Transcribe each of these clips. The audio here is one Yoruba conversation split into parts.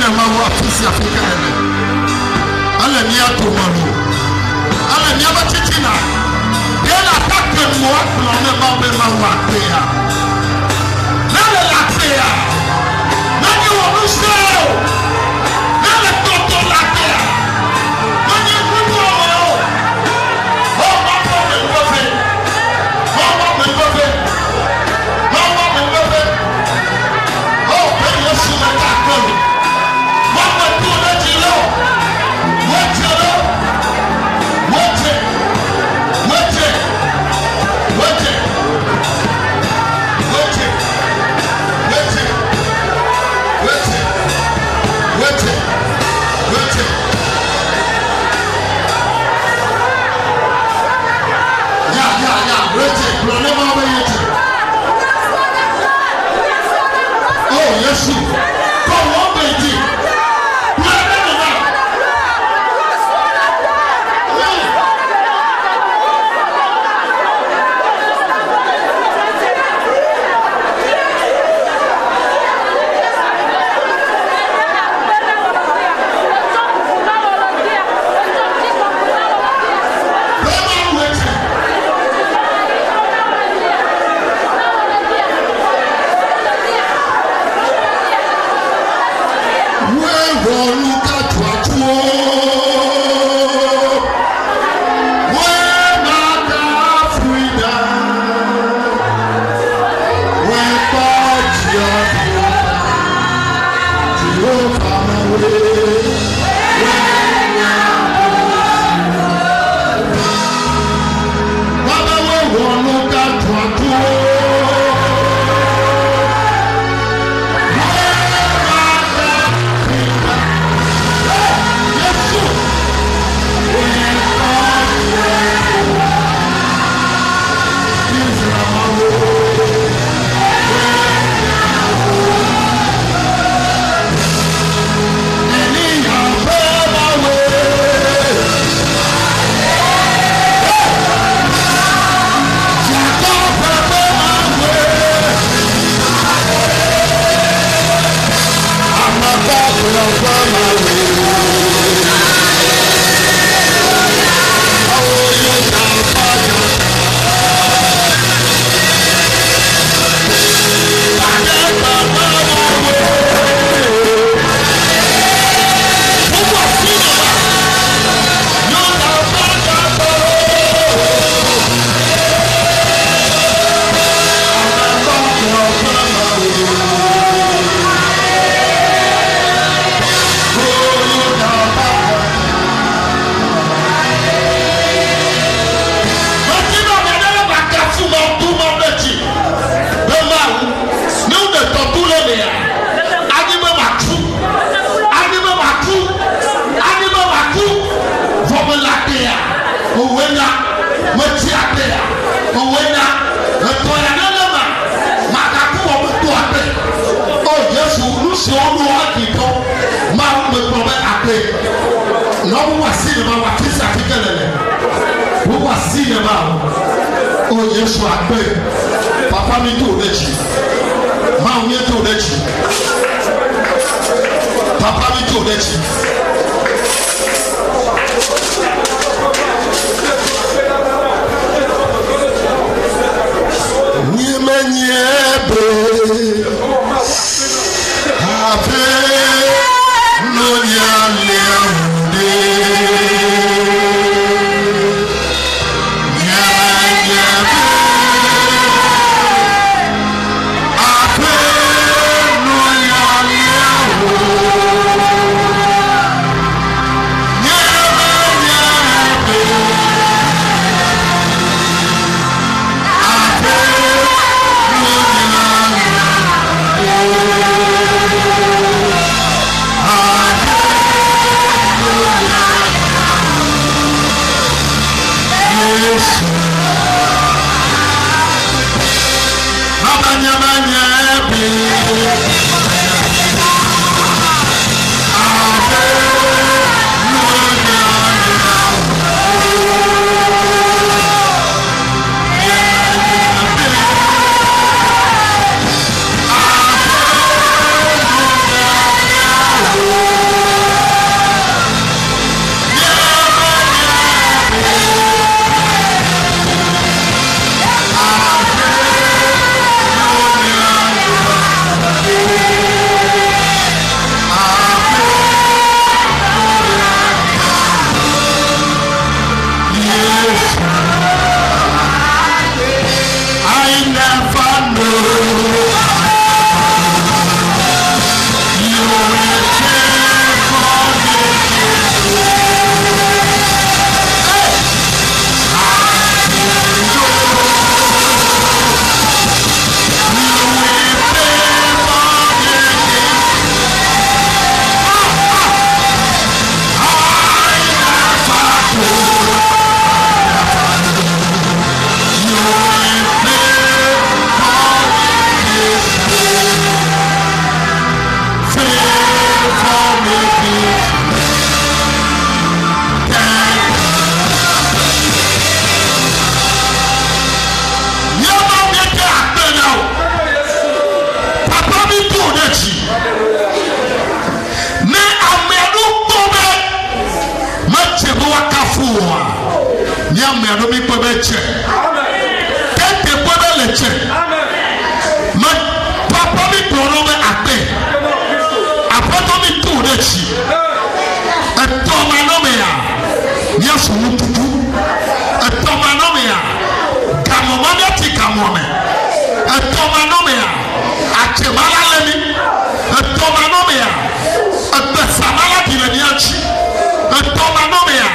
na mawa pisi Afrika ele. Ale ni atomano. Ale ni abachichina. Yela take mo akula me ba be mawa pea. Na le la pea. Na ni wo no seo. Na le toto la pea. Na ni kudo o. Oh, ma po me gofe. Oh, ma me gofe. Oh, ma me gofe. Oh, pe Yesu me ta ko. Oh, yes, I beg. Papa, me do that. Mom, me do that. Papa, me do that. mea no mi pobeche kete bodo leche ma papa mi prono me ape apoto mi tu dechi etoma no mea yesu mututu etoma no mea kamoma me tikamome etoma no mea achemala lemi etoma no mea ebesamala dileniachi etoma no mea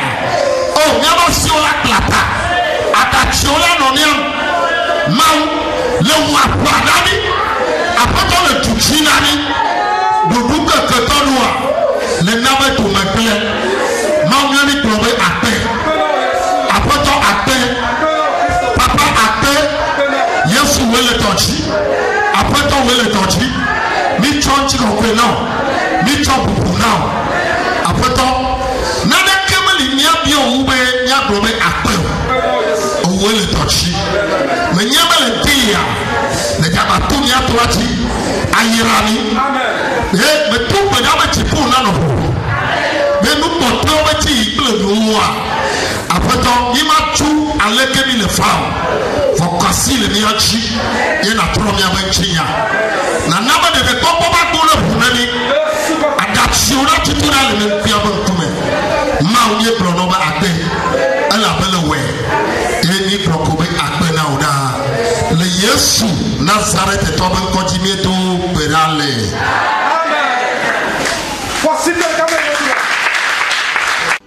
oh nyama siola plata atachiola noniam mau le wa pradani apoto le tuchinani duduka ketonua le name to meple mau nyani probe ape apoto ape papa ape yesu wele tochi apoto wele tochi mi chonchi ko kwe now mi chopu now apoto nana kemali nyabio ube nyaprobe ape o wele tochi me nyabale dia le jaba tu nya tochi ayirani me tu be na be tipu na no me nu poto be ti ble nuwa apoto yima tu aleke mi le fao fokasi le mi achi ye na tro mi abanchinya na naba de popo ba do le bunani adaption na tutura le me pia bantume ma unye prono ba ate ala bele we eni prokobe akpe na oda le yesu nazareth to ban kojimi to berale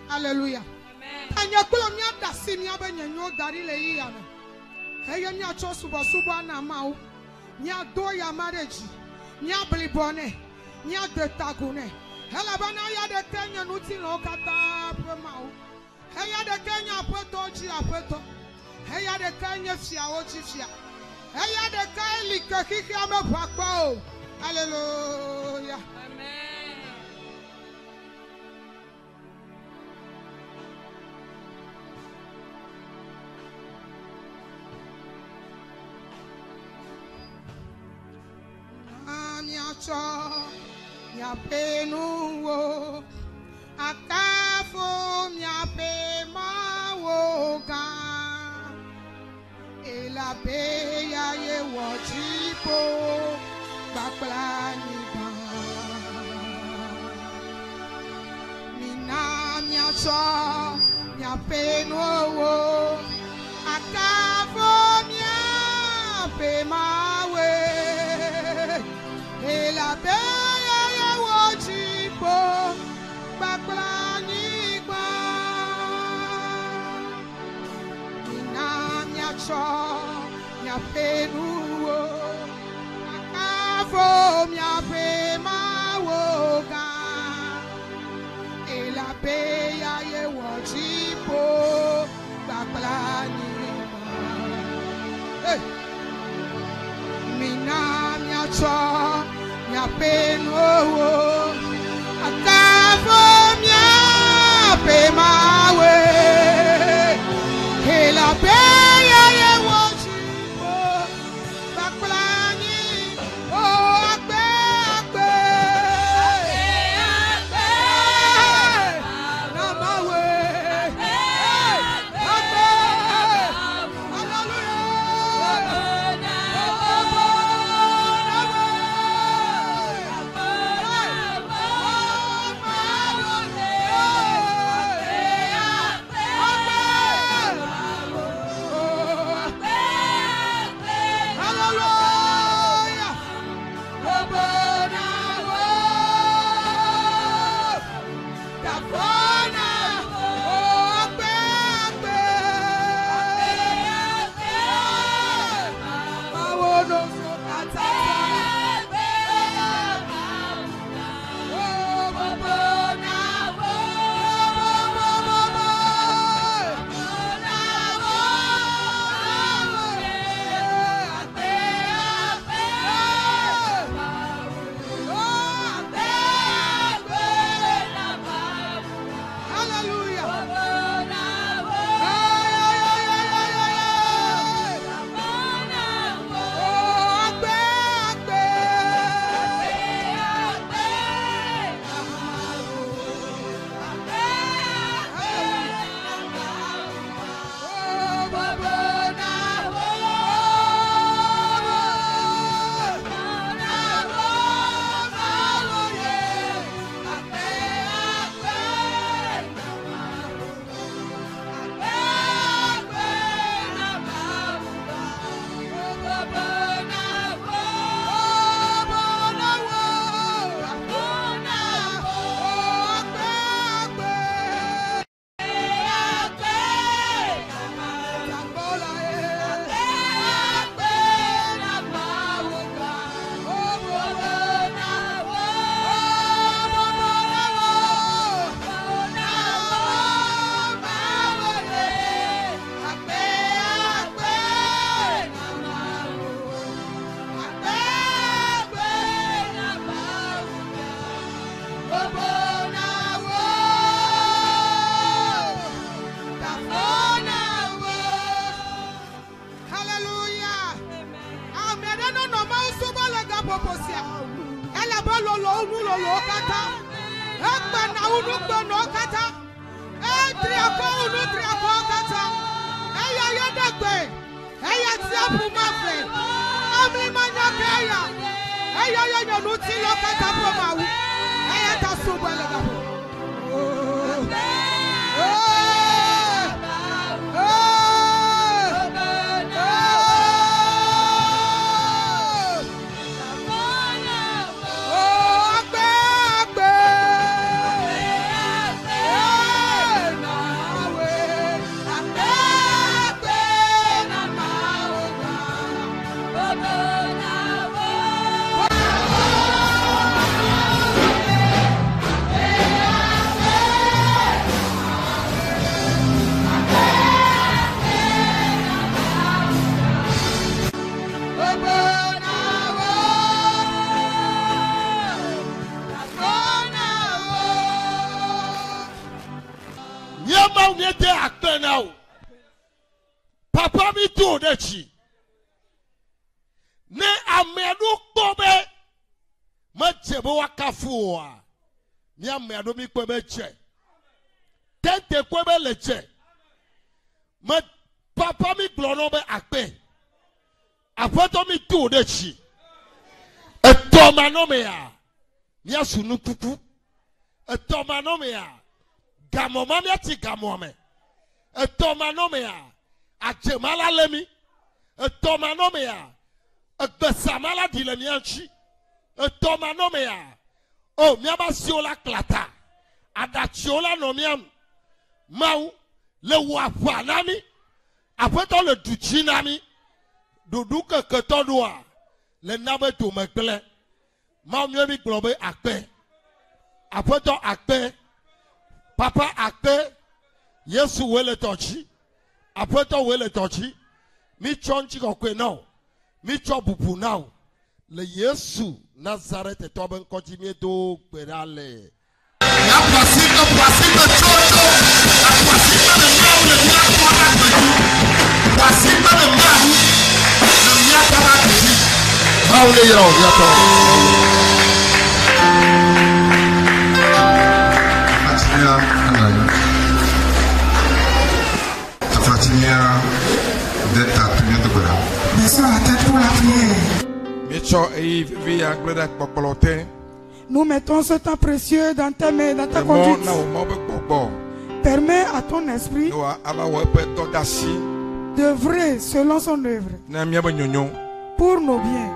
hallelujah anya kulo mi adasi mi abanyanyo dari le yi yana eye mi acho subo na mawo mi ado ya marriage mi ablibone mi adetagune hela bana ya de kenya nuti lo kata pe mawo heya de kenya apeto ji apeto heya de kenya fia o ji fia heya de kaili kekiki amepakpa o hallelujah amen mia penu wo akafo mia pe ma wo ga ela pe ya ye wo jipo bakla ni ba mina mia penu wo akafo mia pe ma we ela pe ya ye wo jipo bakla ni ba mina mia penu wo akafo mia pe ma wo ga ela pe ya ye wo jipo bakla ni ba hey mina mia penu wo akafo mia pe ma we ela pe ya ye wo jipo bakla ni o agbe na ma we agbe hallelujah balolo unu lolo kata. Ekbana unu gbano kata. Triako unu triako kata. Eya yedegbe. Eya tiapu mafe. Ami manyakeya. Eya yenu tilo kata promawu. Eya tasubele gabo. Papa mi do dechi. Ne amedu kobe. Ma chebo wakafuwa. Ni amedu mi kobe che. Tente kobe leche. Ma papa mi glono be akpe. Apoto mi do dechi. Etomano ya. Ni asunu kuku. Etomano ya. Gamoma mi ati gamome. Etomano ya. Achemala lemi, etomanomea, besamala dilemianchi, etomanomea, oh, miaba siola klata, adachiola nomiam, mau, le wafanami, après le duchinami, duduke ketodua, le nabe to megle, mau miami globe akpe, après akpe, papa akpe, yesu wele tochi. Après toi, où est le torchi? Mi chonchi kokwe now. Mi chobupu now. Le Yesu Nazareth et toi ben continuer to pedale. La placide chocho. La placide de now le mia kora kwetu. Placide de now le mia kora kwetu. Paule yero yato. Baissons la tête pour la prière. Nous mettons ce temps précieux dans tes mains, dans ta conduite. Permets à ton esprit d'œuvrer selon son œuvre pour nos biens.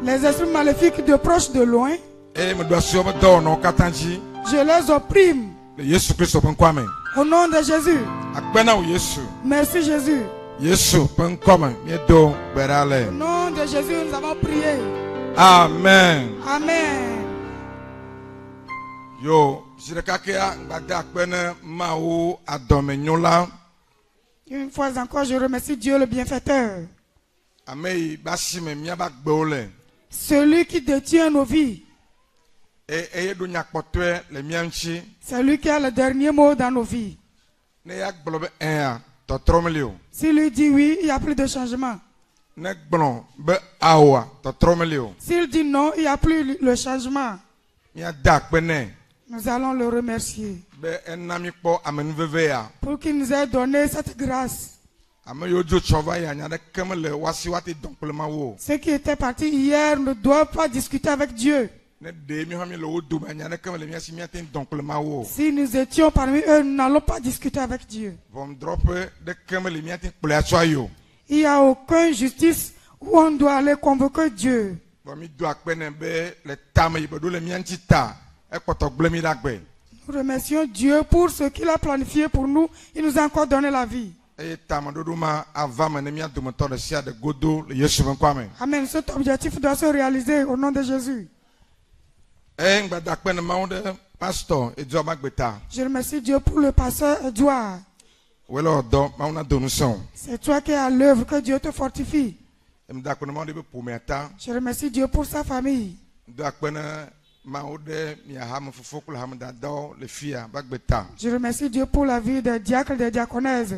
Les esprits maléfiques de proche de loin, je les opprime. Au nom de Jésus. Merci Jésus. Au nom de Jésus, nous avons prié. Amen. Amen. Yo, une fois encore, je remercie Dieu le bienfaiteur. Celui qui détient nos vies. C'est lui qui a le dernier mot dans nos vies. S'il lui dit oui, il n'y a plus de changement. S'il dit non, il n'y a plus le changement. Nous allons le remercier pour qu'il nous ait donné cette grâce. Ceux qui étaient partis hier ne doivent pas discuter avec Dieu. Si nous étions parmi eux, nous n'allons pas discuter avec Dieu. Il n'y a aucune justice où on doit aller convoquer Dieu. Nous remercions Dieu pour ce qu'il a planifié pour nous. Il nous a encore donné la vie. Amen. Cet objectif doit se réaliser au nom de Jésus. Je remercie Dieu pour le pasteur Edouard. C'est toi qui es à l'œuvre, que Dieu te fortifie. Je remercie Dieu pour sa famille. Je remercie Dieu pour la vie des diacres et des diaconesses.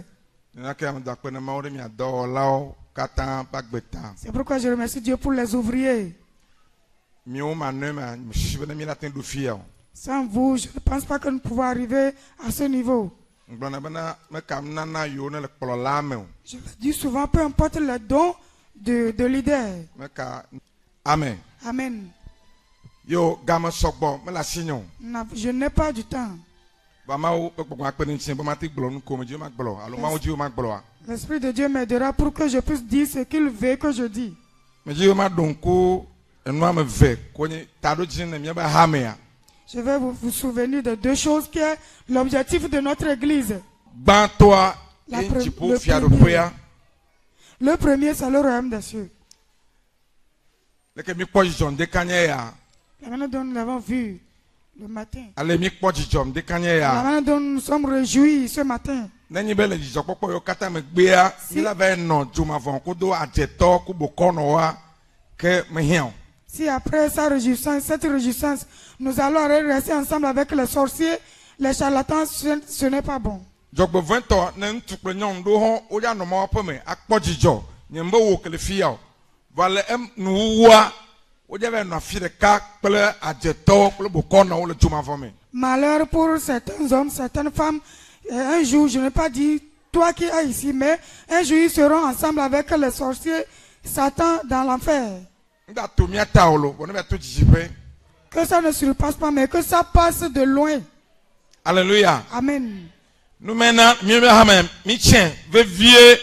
kata bagbeta. C'est pourquoi je remercie Dieu pour les ouvriers. Mio manema mshibena mi latin do fia. Sans vous, je ne pense pas que nous pouvons arriver à ce niveau. Ngbana bana me kam nana yo na le kpolola me. Je le dis souvent, peu importe le don de leader. Me ka amen. Amen. Yo gama sokbo me la signon. Je n'ai pas du temps. Ba ma o pe gbon apeni tin ba ma ti gblo nu ko me je ma gblo. Alo ma o ji o ma gblo a. L'Esprit de Dieu m'aidera pour que je puisse dire ce qu'il veut que je dis. Me ji o ma don ko enu am ve ko ni tado jin na mi ba ha me a. Je vais vous souvenir de deux choses qui est l'objectif de notre église. Ban toi La en pre- ti po le fia do premier. poya. Le premier, c'est le royaume des cieux. Le ke mi kpo jijon de kanye ya. La manière dont nous l'avons vu le matin. Ale mi kpo jijon de kanye La ya. manière dont nous sommes réjouis ce matin. Nenyi be le jijon popo yo kata me gbe a. Mi la ve no juma von ko do ajeto ko bokono wa ke me hian. Si après cette réjouissance, nous allons rester ensemble avec les sorciers, les charlatans, ce n'est pas bon. Jogbo vento ne ntukpe nyom do ho o ya no ma po me akpo jijo. Nyembe wo kele fia. Vale em nuwa o ja ve no afire ka ple ajeto ko bokono wo le juma von me. Malheur pour certains hommes, certaines femmes. Un jour, je n'ai pas dit toi qui es ici, mais un jour ils seront ensemble avec les sorciers, Satan dans l'enfer. Nda to mi ataolo, wona be to jijipe. Que ça ne surpasse pas, mais que ça passe de loin. Alléluia. Amen. Nous maintenant, mi be ha me mi chen ve vie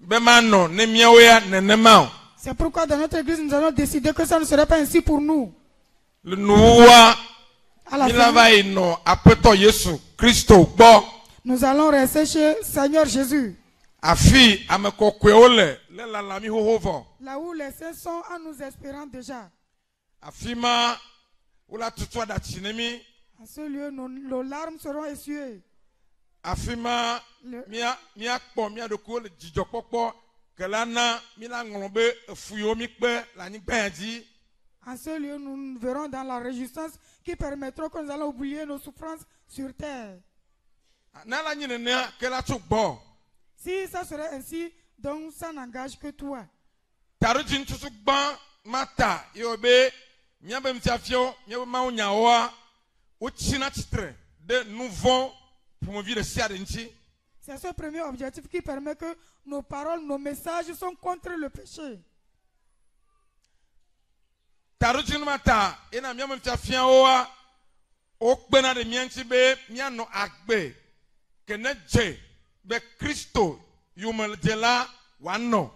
be mano ne miawe ne ne ma. C'est pourquoi dans notre église, nous allons décider que ça ne serait pas ainsi pour nous. Le nuwa À la mi fin, la va ino apeto Yesu Christo gbo. nous allons rester chez Seigneur Jésus. Afi amekokwe ole le la la mi hohovo. Là où les saints sont en nous espérant déjà. Afima ula tutwa da chinemi. À ce lieu, nos larmes seront essuyées. Afima Le- mia kpo mia doko le jijo popo kelana mi la ngombe fuyo mi pe la ni gbeji. En ce lieu, nous verrons dans la réjouissance qui permettront que nous allons oublier nos souffrances sur terre. Na la nyine ne ke la tu gbo. Si ça serait ainsi, donc ça n'engage que toi. Tarujin tusu gban mata yobe mia be mtiafio mia be ma onyawa o china chitre de nouveau promovi de sia de nchi. C'est ce premier objectif qui permet que nos paroles, nos messages sont contre le péché. Tarujin mata ina mia be mtiafia oa o gbena de mianchi be mia no agbe kene je be Christo yumel jela wano.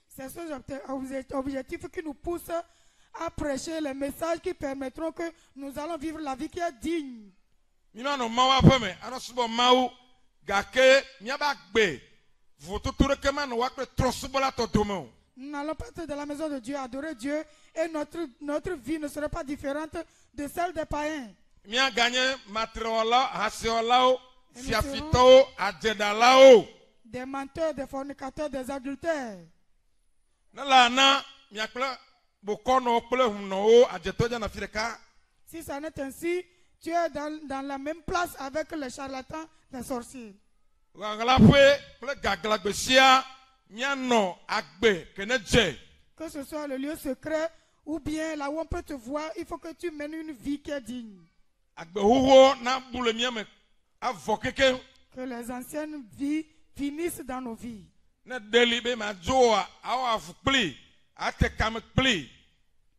C'est ce objectif qui nous pousse à prêcher les messages qui permettront que nous allons vivre la vie qui est digne. Mina no mawa peme ano subo mau gake mia ba gbe votuture kema no wakre trosubola to domo. Nous n'allons pas être dans la maison de Dieu, adorer Dieu, et notre vie ne serait pas différente de celle des païens. Mia ganye matriola hasiola fiafito ajedalao. Des menteurs, des fornicateurs, des adultères. Nala na mia kla bokono kle huno ajetoja na fireka. Si ça n'est ainsi, tu es dans la même place avec les charlatans, les sorciers. Wangala pwe kle gagla besia mia no agbe keneje. Que ce soit le lieu secret ou bien là où on peut te voir, il faut que tu mènes une vie qui est digne. Agbe huho na bule mia me avokeke. Que les anciennes vies finissent dans nos vies. Ne deli be ma joa awa afukpli ate kam kpli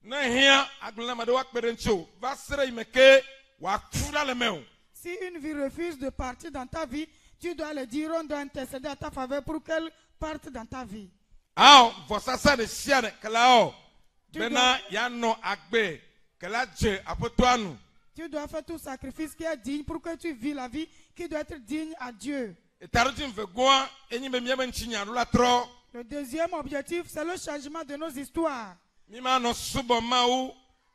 ne hia agluna ma de wa kperencho va sere imeke wa fula le meu. Si une vie refuse de partir dans ta vie, tu dois le dire, on doit intercéder à ta faveur pour qu'elle parte dans ta vie. Ao vosasa de siane kalao Tu bena ya no agbe kala je apotoanu. Tu dois faire tout sacrifice qui est digne pour que tu vis la vie qui doit être digne à Dieu. Etarutin ve goa enyi be miebe nchinya rula tro. Le deuxième objectif, c'est le changement de nos histoires. Mi ma no subo mau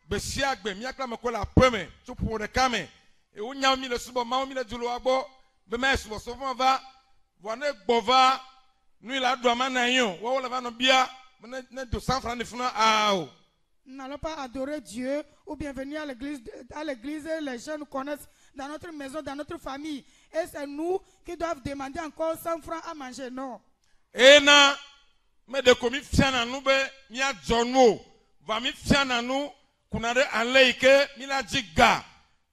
be siagbe mi akla me kola peme tupu de kame e unya mi le subo mau mi le julu agbo be ma subo so fun va vone gbova nu ila do ma na yon wo le va no bia ne do San Fran de funa ao. Nous n'allons pas adorer Dieu ou bien venir à l'église, les gens nous connaissent dans notre maison, dans notre famille. Et c'est nous qui doivent demander encore 100 francs à manger. Non. Ena me de komi fiana nu be mia jono va mi fiana nu kuna de aleike mina jiga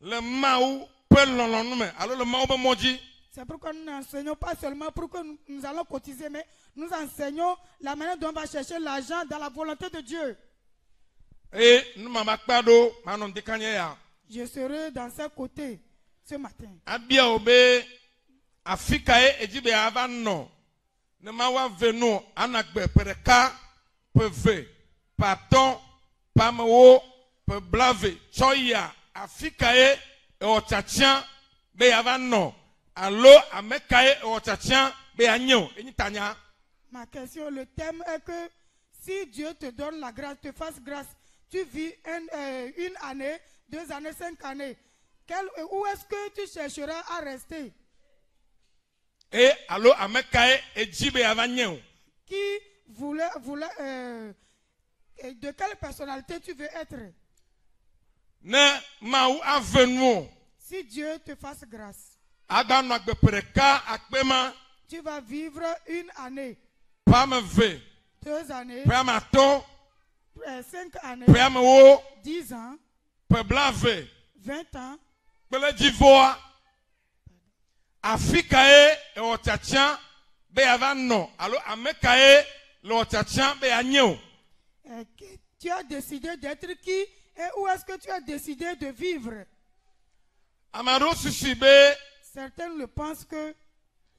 le mau pe lolonu me alo le mau be moji. C'est pourquoi nous n'enseignons pas seulement pour que nous allons cotiser, mais nous enseignons la manière dont on va chercher l'argent dans la volonté de Dieu. Et nous mama kpado manon dekanye ya. Je serai dans ses côtés ce matin. Abia obe Afrika ejibe avano. Ne mawa venu anakbe pereka peve paton pamewo pe blave choya Afrika e otachia be avano. Allo amekaye otachia be anyo enitanya. Ma question, le thème est que si Dieu te donne la grâce, te fasse grâce, tu vis une année, 2 années, 5 années, où est-ce que tu chercheras à rester? Et allo amekaye ejibe avanyo. Qui de quelle personnalité tu veux être? Ne maou avenu. Si Dieu te fasse grâce, tu vas vivre une année, 2 années, 5 années, 10 ans, 20 ans. Africae et Otachan be avano. Alors Amekae le Otachan be agneau. Tu as décidé d'être qui et où est-ce que tu as décidé de vivre? Amaro Susibe. Certains le pensent que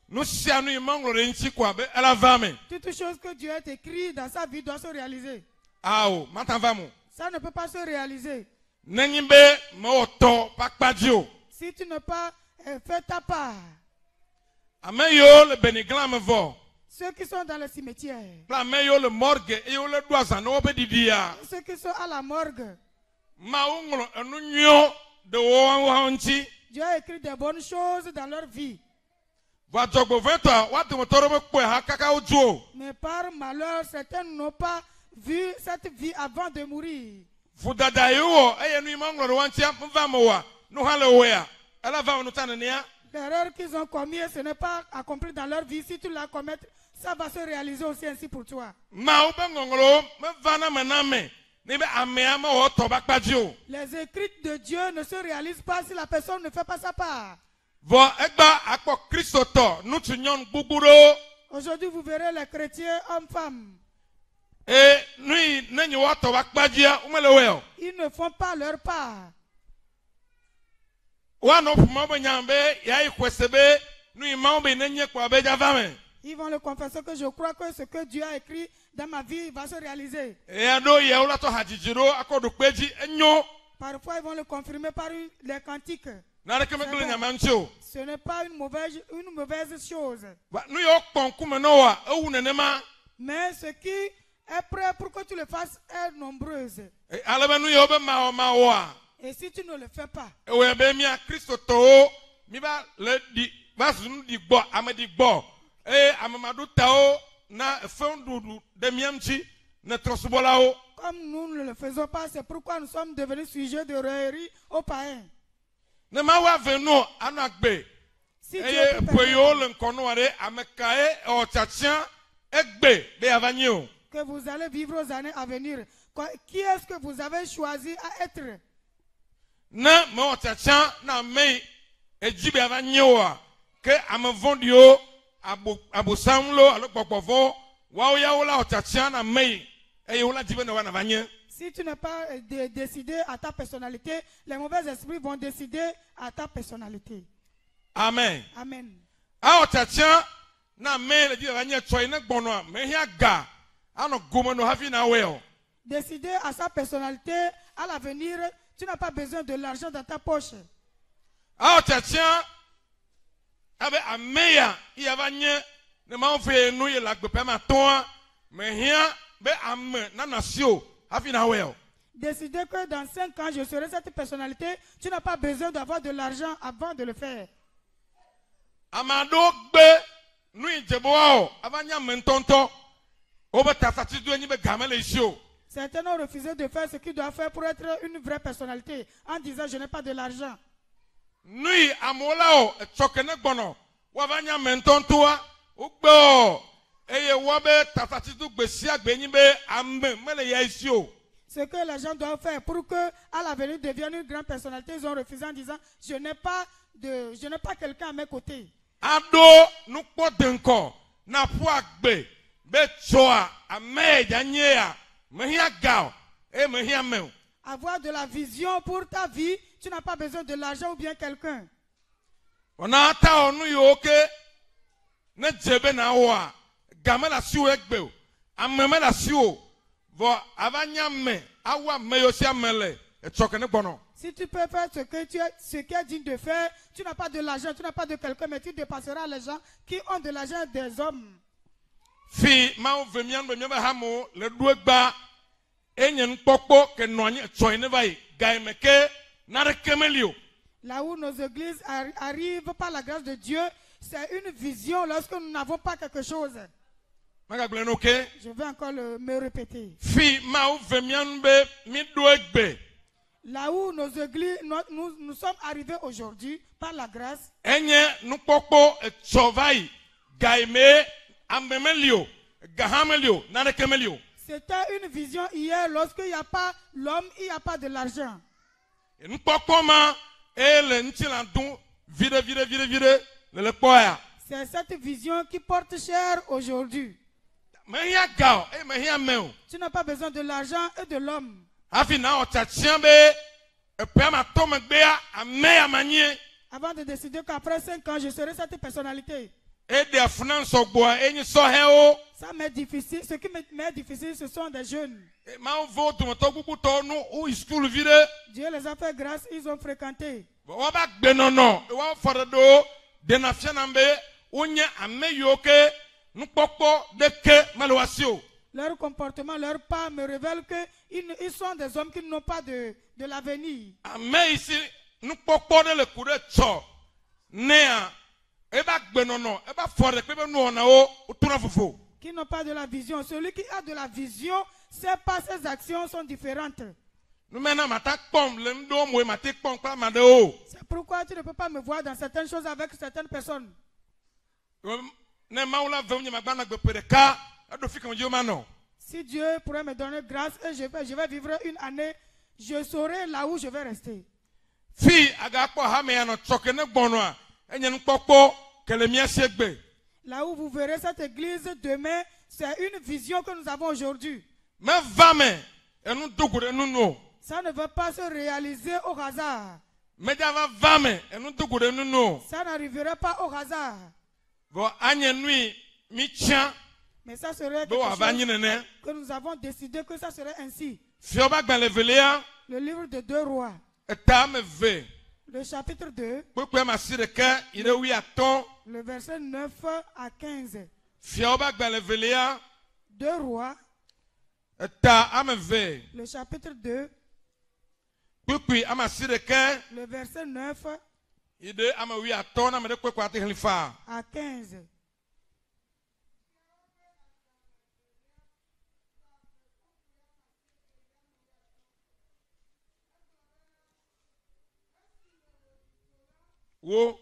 nous sianu imanglo renchi kwa be elavame. toute chose que Dieu a écrit dans sa vie doit se réaliser. Ao, matavamu. Ça ne peut pas se réaliser. Nenimbe moto pakpadio. Si tu n'as pas fait ta part. Ameyo le beniglam vo. Ceux qui sont dans le cimetière. Ameyo le morgue et le doisa no obedidia. Ceux qui sont à la morgue. Maunglo enunyo de wowanchi. Dieu a écrit des bonnes choses dans leur vie. Mais par malheur, certains n'ont pas vu cette vie avant de mourir. L'erreur qu'ils ont commise, ce n'est pas accompli dans leur vie. Si tu la commets, ça va se réaliser aussi ainsi pour toi. Les écrits de Dieu ne se réalisent pas si la personne ne fait pas sa part. Aujourd'hui, vous verrez les chrétiens hommes-femmes. Ils ne font pas leur part. Ils vont le confesser que je crois que ce que Dieu a écrit dans ma vie va se réaliser. Parfois, ils vont le confirmer par les cantiques. Ce n'est pas une mauvaise chose. Mais ce qui est prêt pour que tu le fasses est nombreuse. Et si tu ne le fais pas, comme nous ne le faisons pas, c'est pourquoi nous sommes devenus sujets de raillerie aux païens. Si Dieu que vous allez vivre aux années à venir, qui est-ce que vous avez choisi à être? Si tu n'as pas décidé à ta personnalité, les mauvais esprits vont décider à ta personnalité. Amen. Amen. Décider à sa personnalité, à l'avenir, tu n'as pas besoin de l'argent dans ta poche. Décider que dans 5 ans, je serai cette personnalité, tu n'as pas besoin d'avoir de l'argent avant de le faire. Certains ont refusé de faire ce qu'ils doivent faire pour être une vraie personnalité en disant je n'ai pas de l'argent. Ce que les gens doivent faire pour que à l'avenir devienne une grande personnalité, ils ont refusé en disant je n'ai pas quelqu'un à mes côtés. Ado nukpo denko na puagbe be choa ame janyea mehia gao e mehia meu. Avoir de la vision pour ta vie, tu n'as pas besoin de l'argent ou bien quelqu'un. Ona ta onu yoke ne jebe na wa gamela siwo egbe ameme la siwo vo avanya me awa meyo si amele e chokene bono. Si tu peux faire ce qui est digne de faire, tu n'as pas de l'argent, tu n'as pas de quelqu'un, mais tu dépasseras les gens qui ont de l'argent des hommes. Fi ma vemian be nyebe hamo le duegba enyen pokpo ke noanye choine vai gaimeke na rekemelio. Là où nos églises arrivent par la grâce de Dieu, c'est une vision lorsque nous n'avons pas quelque chose. Je vais encore me répéter. Fi ma vemian be mi duegbe. Là où nos églises, nous sommes arrivés aujourd'hui par la grâce. C'était une vision hier lorsqu'il n'y a pas l'homme, il n'y a pas de l'argent. C'est cette vision qui porte cher aujourd'hui. Tu n'as pas besoin de l'argent et de l'homme. Avant de décider qu'après 5 ans, je serai cette personnalité. Ça m'est difficile. Ce qui m'est difficile, ce sont des jeunes. Dieu les a fait grâce, ils ont fréquenté. Leur comportement, leur pas me révèle qu'ils sont des hommes qui n'ont pas de l'avenir. Qui n'ont pas de la vision. Celui qui a de la vision, ses pas, ses actions sont différentes. C'est pourquoi tu ne peux pas me voir dans certaines choses avec certaines personnes. Si Dieu pourrait me donner grâce et je vais vivre une année, je saurai là où je vais rester. Là où vous verrez cette église demain, c'est une vision que nous avons aujourd'hui. Ça ne va pas se réaliser au hasard. Ça n'arrivera pas au hasard. Mais ça serait quelque chose que nous avons décidé que ça serait ainsi. Le livre de 2 Rois. Le chapitre 2. Le verset 9 à 15. 2 Rois. Le chapitre 2. Le verset 9 à 15. Wo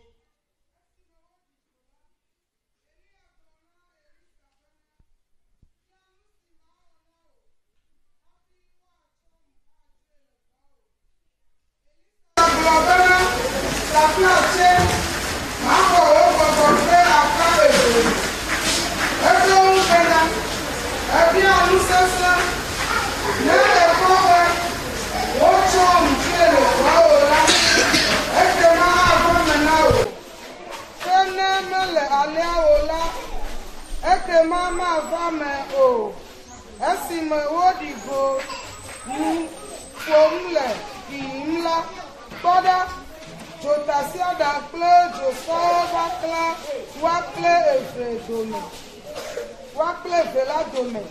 Mama vame o esime wodigo nu pomle imla koda jotasia da kle joso wakle eve dome wakle vela dome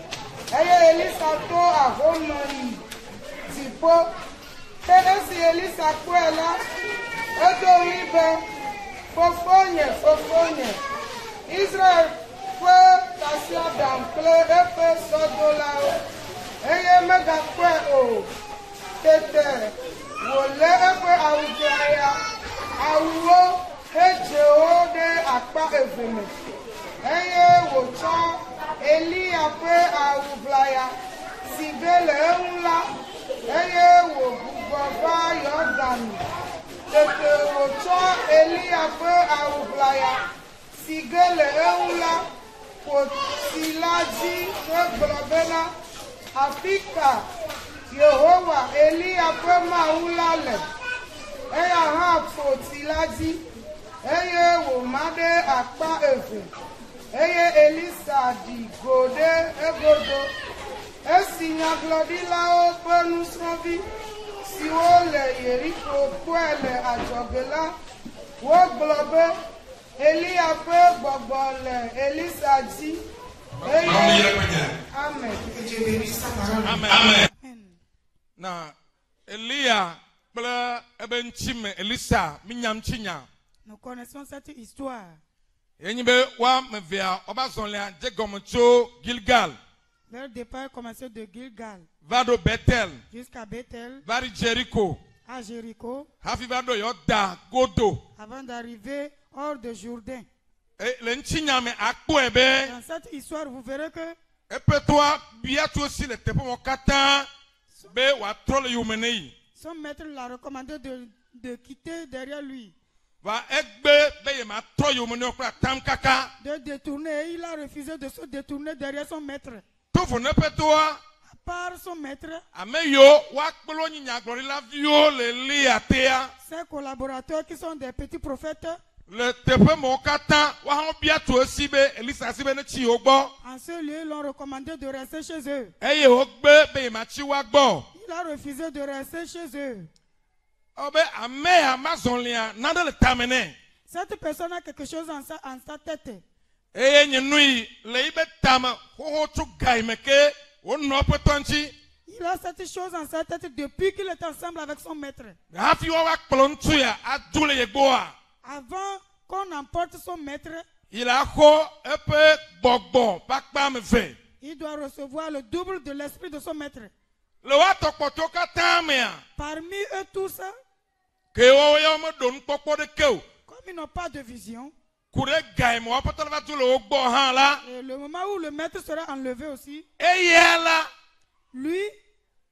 eye Elisa to ahomani tipo esi Elisa kwela edo ribe fofonye Israel fue tasia dample efe sodolao eye mega kwe o tete wole efe awujaya awuwo eje o de akpa eveme eye wocho Elia pe awublaya sigele ńlá eye wo gbogbo Yordani tètè wòtsɔ Elia pe awublaya sigele ńlá wòtsi la dzi egblɔ bena afika Yehowa Elia pe Mawu la le eya hã ƒo tsi la dzi eye wòma ɖe akpa eve. Eye Elisa di go ɖe egodo esi nyagblɔɖilawo ƒe nusrɔ̃vi siwo le Yeriko kpɔe le adzɔge la wogblɔ be Elia ƒe gbɔgbɔ le Elisa dzi eye Amen. Na Elia kple ebe ŋtsime Elisa minyam tsinya. Nous connaissons cette histoire. Yenyi be wa mevia oba zonlia je gome tso Gilgal. Leur départ commençait de Gilgal Va do Bethel. jusqu'à Bethel, Va di Jericho. à Jéricho, Hafi va do Yoda godo. avant d'arriver hors de Jourdain. Le ŋtsinya me akpo ebe. Dans cette histoire, vous verrez que Epetoa bia tu aussi le tepo mo kata be wa trɔ le yome ne yi. son maître l'a recommandé de quitter derrière lui, Va egbe be ye ma trɔ yome ne kura tam kaka. de détourner. Et il a refusé de se détourner derrière son maître. Tofo ne petoa À part son maître, ame yo wa kpelo nyi nyagblɔɖila viwo le Lia tea. ses collaborateurs qui sont des petits prophètes, Le teƒe mo kata wa hã bia tu esi be Elisa si be ne tsi wo gbɔ. en ce lieu, l'ont recommandé de rester chez eux. Eye wogbe be ye ma tsi wa gbɔ. Il a refusé de rester chez eux. Obe ame ya ma zɔlia nane le tame nɛ. Cette personne a quelque chose en sa tête. Eye nye nui le yi be tame xoxo tso ga yi me ke wonɔ ƒe tɔ ŋtsi. Il a cette chose en sa tête depuis qu'il est ensemble avec son maître. Hafi wa kplɔ ŋutsu ya adu le ye gbɔa. Avant qu'on emporte son maître, Il a xɔ eƒe gbɔgbɔ ƒe akpa me ve. il doit recevoir le double de l'esprit de son maître. Le wa tɔ kpɔtɔ katã mea. Parmi eux tous, Ke woawo ya meɖo nukpɔkpɔ ɖeke o. comme ils n'ont pas de vision, Ku ɖe ga yi me woaƒe tɔ va tu le wo gbɔ hã la. et le moment où le maître sera enlevé aussi, Eya la. lui,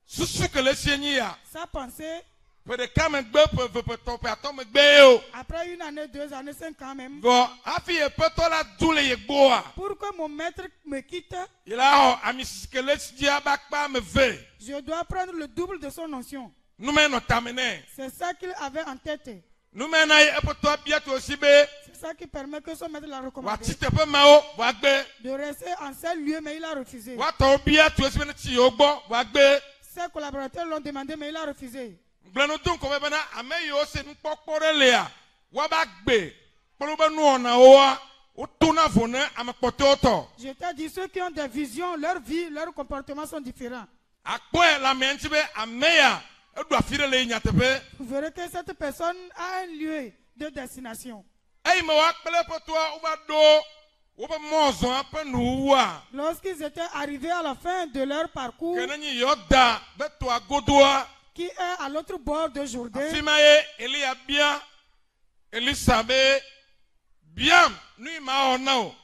Susu ke le esie nyi ya. sa pensée, Ƒe ɖeka megbe, ƒe eve, ƒe etɔ̃, ƒe atɔ̃ megbe ye o. après une année, 2 années, 5 ans même, Vɔ hafi yeƒetɔ la du le ye gbɔa. pour que mon maître me quitte, Yi la xɔ ami si ke le esi dzia be akpa me ve. je dois prendre le double de son onction. Nume nɔ tame nɛ. C'est ça qu'il avait en tête. Nume na ye eƒetɔ bia tu osi be C'est ça qui permet que son maître l'a recommandé. wòatsi teƒe mawo wòagbe. De rester en ce lieu, mais il a refusé. Woatɔwo bia tu osi be ne tsi yewo gbɔ wòagbe. Ses collaborateurs l'ont demandé, mais il a refusé. Gblẽnu do ŋkɔ bena ame yiwo se nukpɔkpɔ ɖe lea woaba gbe kple wobe nuwɔnawoa wotona vo ne ame kpɔtɔewo tɔ. Je t'ai dit, ceux qui ont des visions, leur vie, leur comportement sont différents. Akpɔe le amea ŋuti be ame ya eɖu afi ɖe le yi nyateƒe. Vous verrez que cette personne a un lieu de destination. Eyi me woakple eƒe toa wova ɖo woƒe mɔzɔa ƒe nuwuwua. Lorsqu'ils étaient arrivés à la fin de leur parcours, Ke ne nyi Yɔda be toa godoa. qui est à l'autre bord de Jourdain, Afi ma ye Elia bia Elisa be biam nu yi ma wɔ na o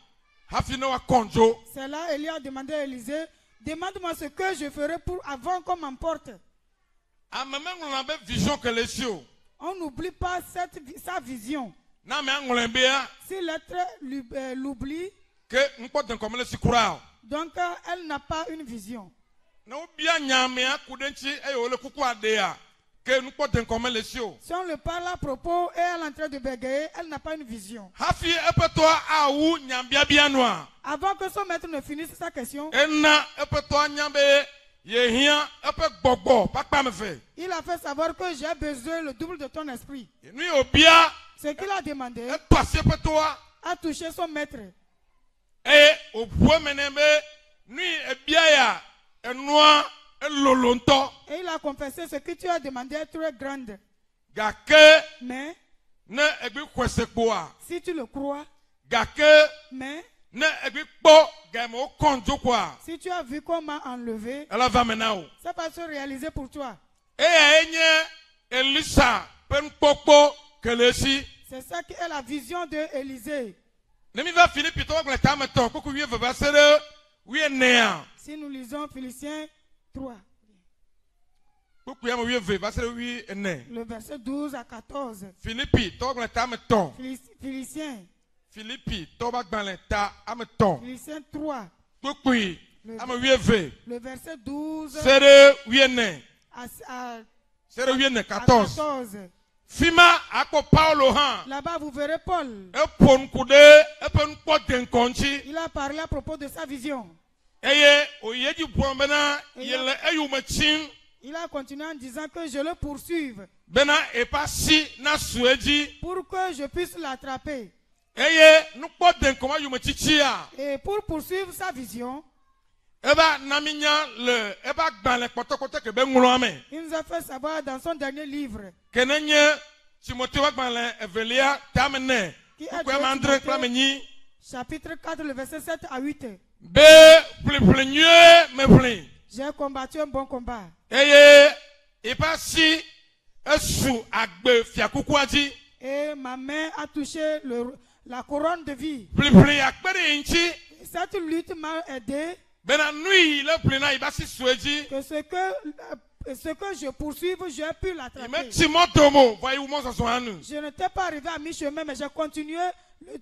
hafi ne woakɔ dzo. c'est là Élie a demandé à Élisée, demande-moi ce que je ferai pour avant qu'on m'emporte. Ame meŋlɔna be vision ke le esi o. On n'oublie pas sa vision. Na ame aŋlɔe bea Si l'être l'oublie, ke nukpɔ denkɔme le si kura o. donc elle n'a pas une vision. Ne wobia nya amea ku ɖe ŋuti eye wòle kuku aɖea ke nukpɔ denkɔme le si o. Si on le parle à propos et elle est en train de bégayer, elle n'a pas une vision. Hafi eƒe toa awu nyabiabia nua. Avant que son maître ne finisse sa question, Ena eƒe toa nya be yehia eƒe gbɔgbɔ ƒe akpa me ve. il a fait savoir que j'ai besoin le double de ton esprit. Nu yi wòbia Ce qu'il a demandé eto asi eƒe toa a touché son maître. eye wòʋu eme nɛ be nu yi ebia ya enua elolo ŋutɔ Et il a confessé ce que tu as demandé est très grande. gake Mais ne egbi xɔse kpoa si tu le crois, gake mais ne egbi kpɔ game wokɔ ŋdzo koa si tu as vu qu'on m'a enlevé, ela va me na o. ça va se réaliser pour toi. Eya ye nye Elisa ƒe nukpɔkpɔ ke le esi. C'est ça qui est la vision de Élisée. Ne mi va Filipitɔwo gblẽ tame tɔ kuku 12 va se ɖe Oui, néant. Si nous lisons Philippiens 3, Pourquoi il y a oui, verset oui, né. le verset 12 à 14. Philippi, toi, tu as ton. Philippiens, Philippi, toi, tu as ton. Philippiens 3, Pourquoi le verset 12 c'est le oui, né. à C'est le oui, né, à 14. 14. Fima, à quoi Paulo, hein? Là-bas, vous verrez Paul. Et pour nous couder, et pour nous porter un conchi. Il a parlé à propos de sa vision. Et au yé du point, bena, il est eu machin. Il a continué en disant que je le poursuive Bena, et pas si, na souedi. pour que je puisse l'attraper. Et nous porter un comment you machichia. Et pour poursuivre sa vision, Eba, naminya, le, eba, dans les potes que ben moulame. il nous a fait savoir dans son dernier livre, Kenenye, Timothée wa gbanle evelia tamene. qui est Pourquoi mandre de klameni? chapitre 4, le verset 7 à 8. Be pliplignue me plin. J'ai combattu un bon combat. Eye, et pas si, esu agbe fiakukwaji. Et ma main a touché la couronne de vie. Plipli akbere inchi. Cette lutte m'a aidé Bena nui le plina ibasi sueji. que ce que je poursuive, j'ai pu Ime l'attraper. timotomo, voyez où mon sasoanu. Je n'étais pas arrivé à mi-chemin, mais j'ai continué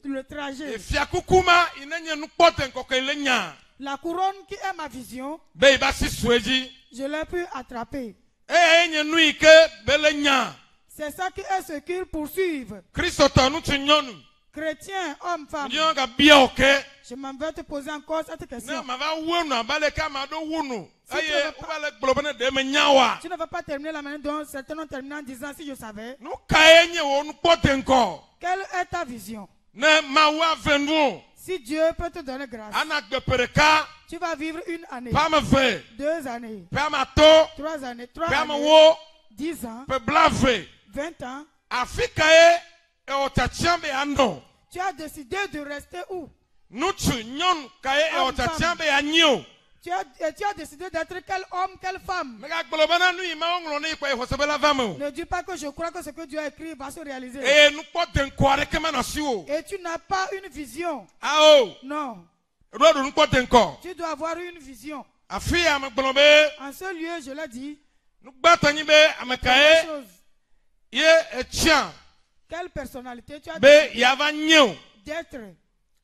le trajet. E fiakukuma, inenye nupote nkoke ilenya. La couronne qui est ma vision, Be ibasi sueji. je l'ai pu attraper. Enye nui ke belenya. C'est ça qui est ce qu'ils poursuivent. Christo tonu tinyonu. Chrétiens, hommes, femmes. Ndiyo nga bia oke. Je m'en vais te poser encore cette Ne question. ma va wunu abale ka ma do wunu. Si tu Aye, veux pas- ubale globane de me nyawa. Tu ne vas pas terminer la manière dont certains ont terminé en disant si je savais. Nu kaenye wo nu pote nko. Quelle est ta vision? Ne ma wa vendu. Si Dieu peut te donner grâce, Ana gbepereka. tu vas vivre une année, Pa me ve. 2 années, Pa ma to. 3 années, 3 Pa me années, wo. 10 ans, Pe blave. 20 ans. Afrika e otatiambe ano. Tu as décidé de rester où? Nutu nyon kae e Homme, otatiambe anyo. Tu as décidé d'être quel homme, quelle femme? Mega globana nu ima onglo ne kwa hosebela vamo. Ne dis pas que je crois que ce que Dieu a écrit va se réaliser. E nu pote nko areke mana siwo. Et tu n'as pas une vision. Ao. Non. Rodo nu pote nko. Tu dois avoir une vision. Afi am globé. En ce lieu, je l'ai dit, Nu gbatanyi be première amekae. chose, Ye etian. quelle personnalité tu as Be décidé yava nyeo. d'être?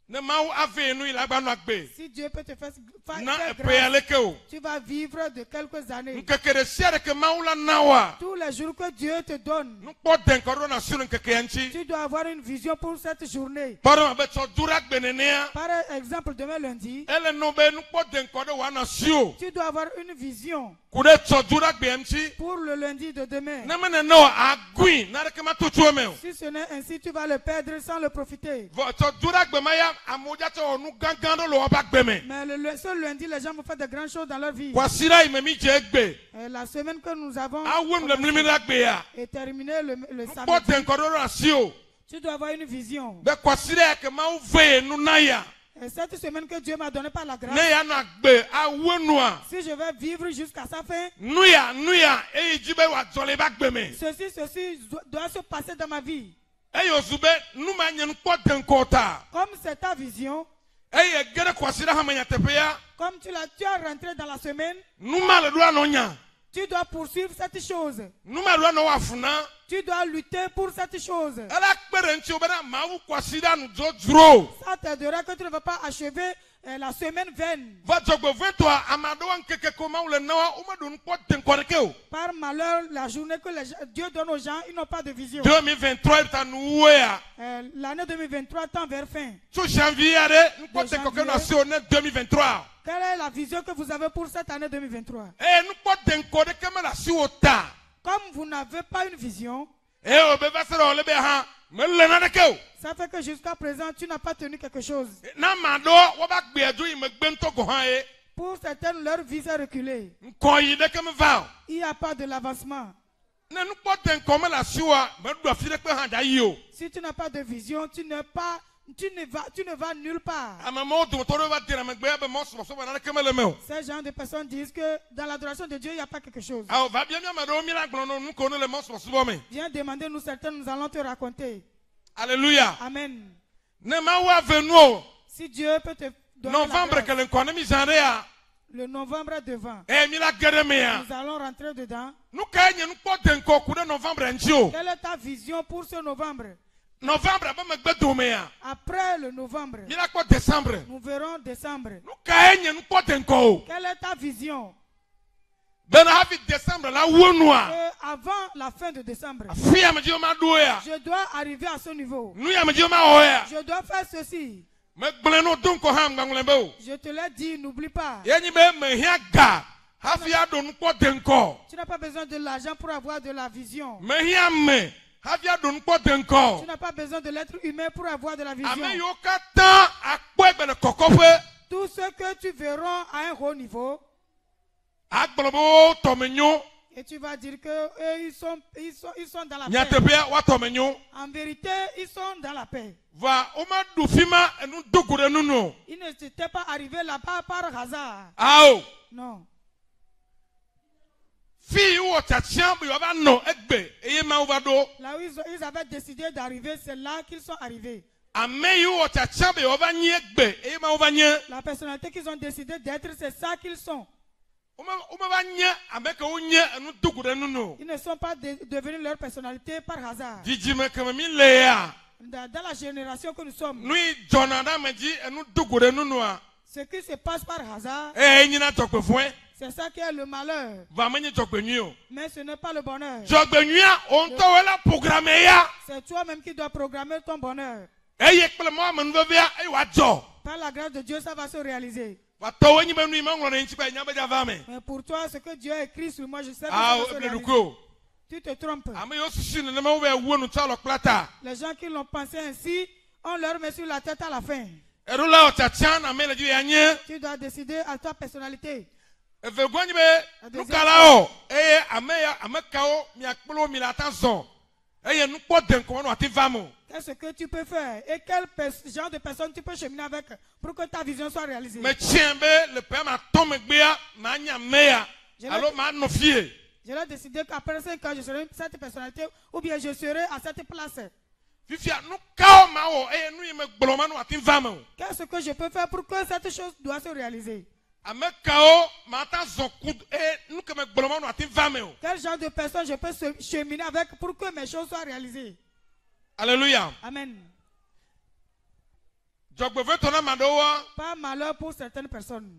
Ne mau ave nu ilagba nu agbe. Si Dieu peut te faire Na faire epe grâce, aleke o. tu vas vivre de quelques années. Nkekere siare ke maula nawa. Tous les jours que Dieu te donne, Nu pote nko ro na suru nkeke yanchi. tu dois avoir une vision pour cette journée. Paro abe so dura gbe nenea. Par exemple, demain lundi, Ele no be nu pote nko do wa na sio. tu dois avoir une vision Kude so dura gbe yanchi. pour le lundi de demain. Ne mene no agui na reke ma tutu ome o. Si ce n'est ainsi, tu vas le perdre sans le profiter. Vo so dura gbe ma ya amoja to onu gangan do lo oba gbe me. Mais ce lundi, les gens vont faire de grandes choses dans leur vie. Kwasira imemi je gbe. Et la semaine que nous avons Awem le mlimi la gbe ya. est terminée le samedi, Pote nko do na sio. tu dois avoir une vision. Be kwasira ke ma uve nu na ya. Et cette semaine que Dieu m'a donnée par la grâce, Ne ya na gbe awenua. si je vais vivre jusqu'à sa fin, Nuya e jibe wa zole ba gbe me. ceci doit se passer dans ma vie. E yo zube nu ma nyen pote nko ta. Comme c'est ta vision, E ye gere kwasira ha manya tepe ya. comme tu as rentré dans la semaine, Nu ma le do anonya. tu dois poursuivre cette chose. Nu ma do no afuna. Tu dois lutter pour cette chose. Ela kpere nti obena ma wu kwasira nu zo dro. Ça t'aidera que tu ne vas pas achever la semaine vaine. Va jogbe veto amado an keke ko ma ule nawa o ma do pote nko reke o. Par malheur, la journée que Dieu donne aux gens, ils n'ont pas de vision. 2023 ta nu wea. L'année 2023 tend vers fin. So janvier are nu pote De ko ke na janvier. si o ne 2023. Quelle est la vision que vous avez pour cette année 2023? E nu pote nko reke ma la si o ta. Comme vous n'avez pas une vision, E o be vasero le be ha. Me le na reke o. ça fait que jusqu'à présent, tu n'as pas tenu quelque chose. Na ma do wo ba gbe adu i me gbe nto go ha e. Pour certaines, leur vie s'est reculée. Nko yi de ke me va o. Il n'y a pas de l'avancement. Ne nu pote nko me la si wa me do afi de pe ha da yi o. Si tu n'as pas de vision, tu ne vas nulle part. Ama mo do to va dire me gbe ya be mo so so na ke me le me o. Ces gens de personnes disent que dans l'adoration de Dieu, il n'y a pas quelque chose. Ah, va bien ma do miracle no nu ko no le mo so so me. Viens demander, nous certains, nous allons te raconter. Alléluia. Amen. Ne ma wa venu o. Si Dieu peut te donner la Novembre grâce. que l'encore mi zarea. Le novembre devant. Eh mi la gedemea. Nous allons rentrer dedans. Nous kanye nous porte encore coup de novembre enjo. Quelle est ta vision pour ce novembre? Novembre ba me gbedomea. Après le novembre, Mi la quoi décembre. nous verrons décembre. Nous kanye nous porte encore. Quelle est ta vision? Ben hafi décembre la wonwa. Avant la fin de décembre, Fia me dio ma doya. je dois arriver à ce niveau. Nu ya me dio ma oya. Je dois faire ceci. Me gbleno don ko ham nganglembe. Je te l'ai dit, n'oublie pas. Yenyi be me hia ga. Hafi ado nu porte encore. Tu n'as pas besoin de l'argent pour avoir de la vision. Me hia me. Hafi ado nu porte encore. Tu n'as pas besoin de l'être humain pour avoir de la vision. Ame yo kata akpo be le kokofe. Tout ce que tu verras à un haut niveau, Agbolobo tomenyo. et tu vas dire que eux, ils sont dans la paix. Nyatebia wa tomenyo. En vérité, ils sont dans la paix. Va oma du fima enu dogure nuno. Ils ne s'étaient pas arrivés là-bas par hasard. Ao. Non. Fi wo tchatchiam yo va no egbe eye ma wo va do. Là où ils avaient décidé d'arriver, c'est là qu'ils sont arrivés. Ame yo tchatchiam yo va nyi egbe eye ma wo va nye. La personnalité qu'ils ont décidé d'être, c'est ça qu'ils sont. Oma va nye ame ke wo nye enu dogure nuno. Ils ne sont pas devenus leur personnalité par hasard. Dijime ke mi le ya. Dans la génération que nous sommes, Nui jonada me di enu dogure nuno a. ce qui se passe par hasard, Eh nyina tokpe fuen. c'est ça qui est le malheur. Va menye tokpe nyo. Mais ce n'est pas le bonheur. Tokpe nyo on to wela programme ya. C'est toi-même qui dois programmer ton bonheur. Eye kple mo ame nvevia e wa jo. Par la grâce de Dieu, ça va se réaliser. Wa to wenyi be nu ma ngro nchi ba nya be ja va me. Mais pour toi, ce que Dieu a écrit sur moi, je sais que Ah, ça va se réaliser. ebleduko. Tu te trompes. Ame yo sushi ne ma we wo nu talo plata. Les gens qui l'ont pensé ainsi, on leur met sur la tête à la fin. Erula o tchatchan ame le di anye. Tu dois décider à ta personnalité. Efe gwanyi be nu kala o. Ame kao mi akplo mi la tanzon. Eye nu po den ko no ati vamo. Qu'est-ce que tu peux faire et quel genre de personne tu peux cheminer avec pour que ta vision soit réalisée? Me tien be le pe ma to me gbea ma nya meya. Alo ma no fie. Je l'ai décidé qu'après 5 ans, je serai cette personnalité ou bien je serai à cette place. Fifia nu kao ma o eye nu me gbloma no ati vamo. Qu'est-ce que je peux faire pour que cette chose doit se réaliser? Ame kao ma ta zon kud nu ke me gbloma no ati vamo. Quel genre de personne je peux cheminer avec pour que mes choses soient réalisées? Alléluia. Amen. Jogbeve tona madowa. Pas malheur pour certaines personnes.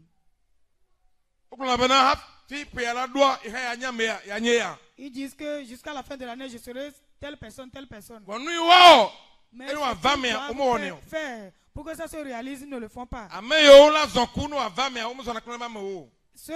Okula bena ha fi pe la doa ihe ya nya me ya nye ya. Ils disent que jusqu'à la fin de l'année, je serai telle personne, telle personne. Wonu wa o. Mais Et nous, ce on va, qu'ils mais doivent au moins, on est. faire pour que ça se réalise, ils ne le font pas. Ame yo la zonku no avame a umu zona klema me o. Ce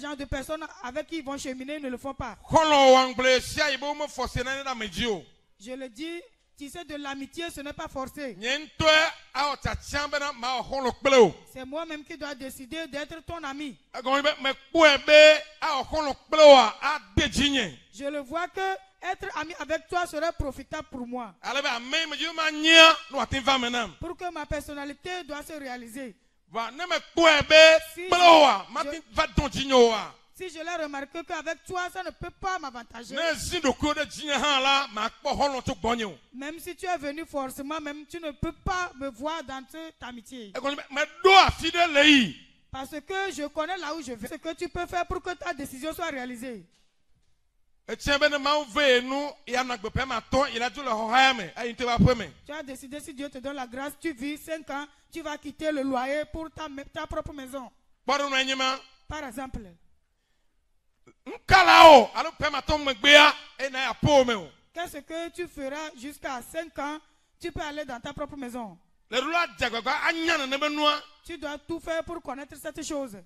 genre de personnes avec qui ils vont cheminer, ils ne le font pas. Kono wangle sia ibo umu force na na meji o. Je le dis, tu sais, de l'amitié, ce n'est pas forcé. Nyento a o tchatchiam na ma holo kple o. C'est moi-même qui dois décider d'être ton ami. Agon be me ku ebe a o holo kple o a dejinye. Je le vois que être ami avec toi serait profitable pour moi. Alebe ame meji ma nya no ati vame nam. Pour que ma personnalité doit se réaliser. Va ne me ku ebe kple o a ma ti va don jinyo a. Si je l'ai remarqué qu'avec toi, ça ne peut pas m'avantager. Ne si do ko de jinya ha la ma kpo holo to gbonye o. Même si tu es venu forcément, même tu ne peux pas me voir dans cette amitié. Agon me do afi de lei. Parce que je connais là où je vais. Ce que tu peux faire pour que ta décision soit réalisée. Etien be ne ma ve nu ya na gbe pe ma ton il a dû le hohaya me ayi te ba pe me. Tu as décidé, si Dieu te donne la grâce, tu vis 5 ans, tu vas quitter le loyer pour ta propre maison. Bodo no enyima. Par exemple. Nkala o alo pe ma ton me gbea e na ya po me o. Qu'est-ce que tu feras jusqu'à 5 ans? Tu peux aller dans ta propre maison. Le roi jagwa anya na ne be nua. Tu dois tout faire pour connaître cette chose.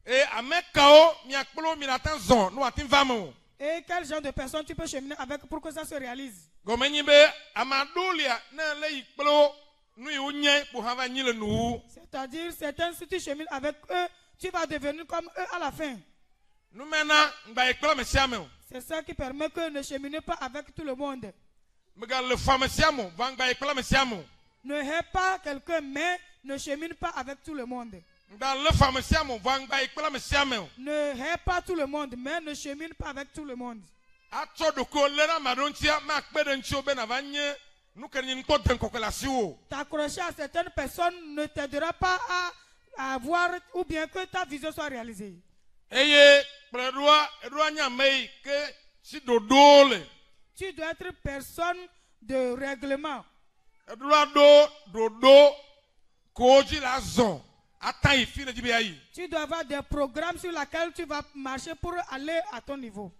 E ameka o mi akplo mi la tan zon no atin va me o. Et quel genre de personne tu peux cheminer avec pour que ça se réalise? Gomenyi be amadolia na le ikplo nu yu nye po hava nyi le nu. C'est-à-dire, certains, si tu chemines avec eux, tu vas devenir comme eux à la fin. Nu mena ngba ikplo me sia me o. C'est ça qui permet que ne cheminez pas avec tout le monde. Me ga le femme sia mo, va ngba ikplo me sia mo. Ne hais pas quelqu'un, mais ne chemine pas avec tout le monde. Ngba le femme sia mo, va ngba ikplo me sia me o. Ne hais pas tout le monde, mais ne chemine pas avec tout le monde. Atso do ko le na madontia ma kpe de nchi obe na va nye nu ke nyi nko den kokela si o. T'accrocher à certaines personnes ne t'aidera pas à avoir ou bien que ta vision soit réalisée. Eye predoa edoa nyamei ke si dodole. Tu dois être personne de règlement. Edoa dodo koji la zon. Atan ifi le jibe ayi. Tu dois avoir des programmes sur lesquels tu vas marcher pour aller à ton niveau.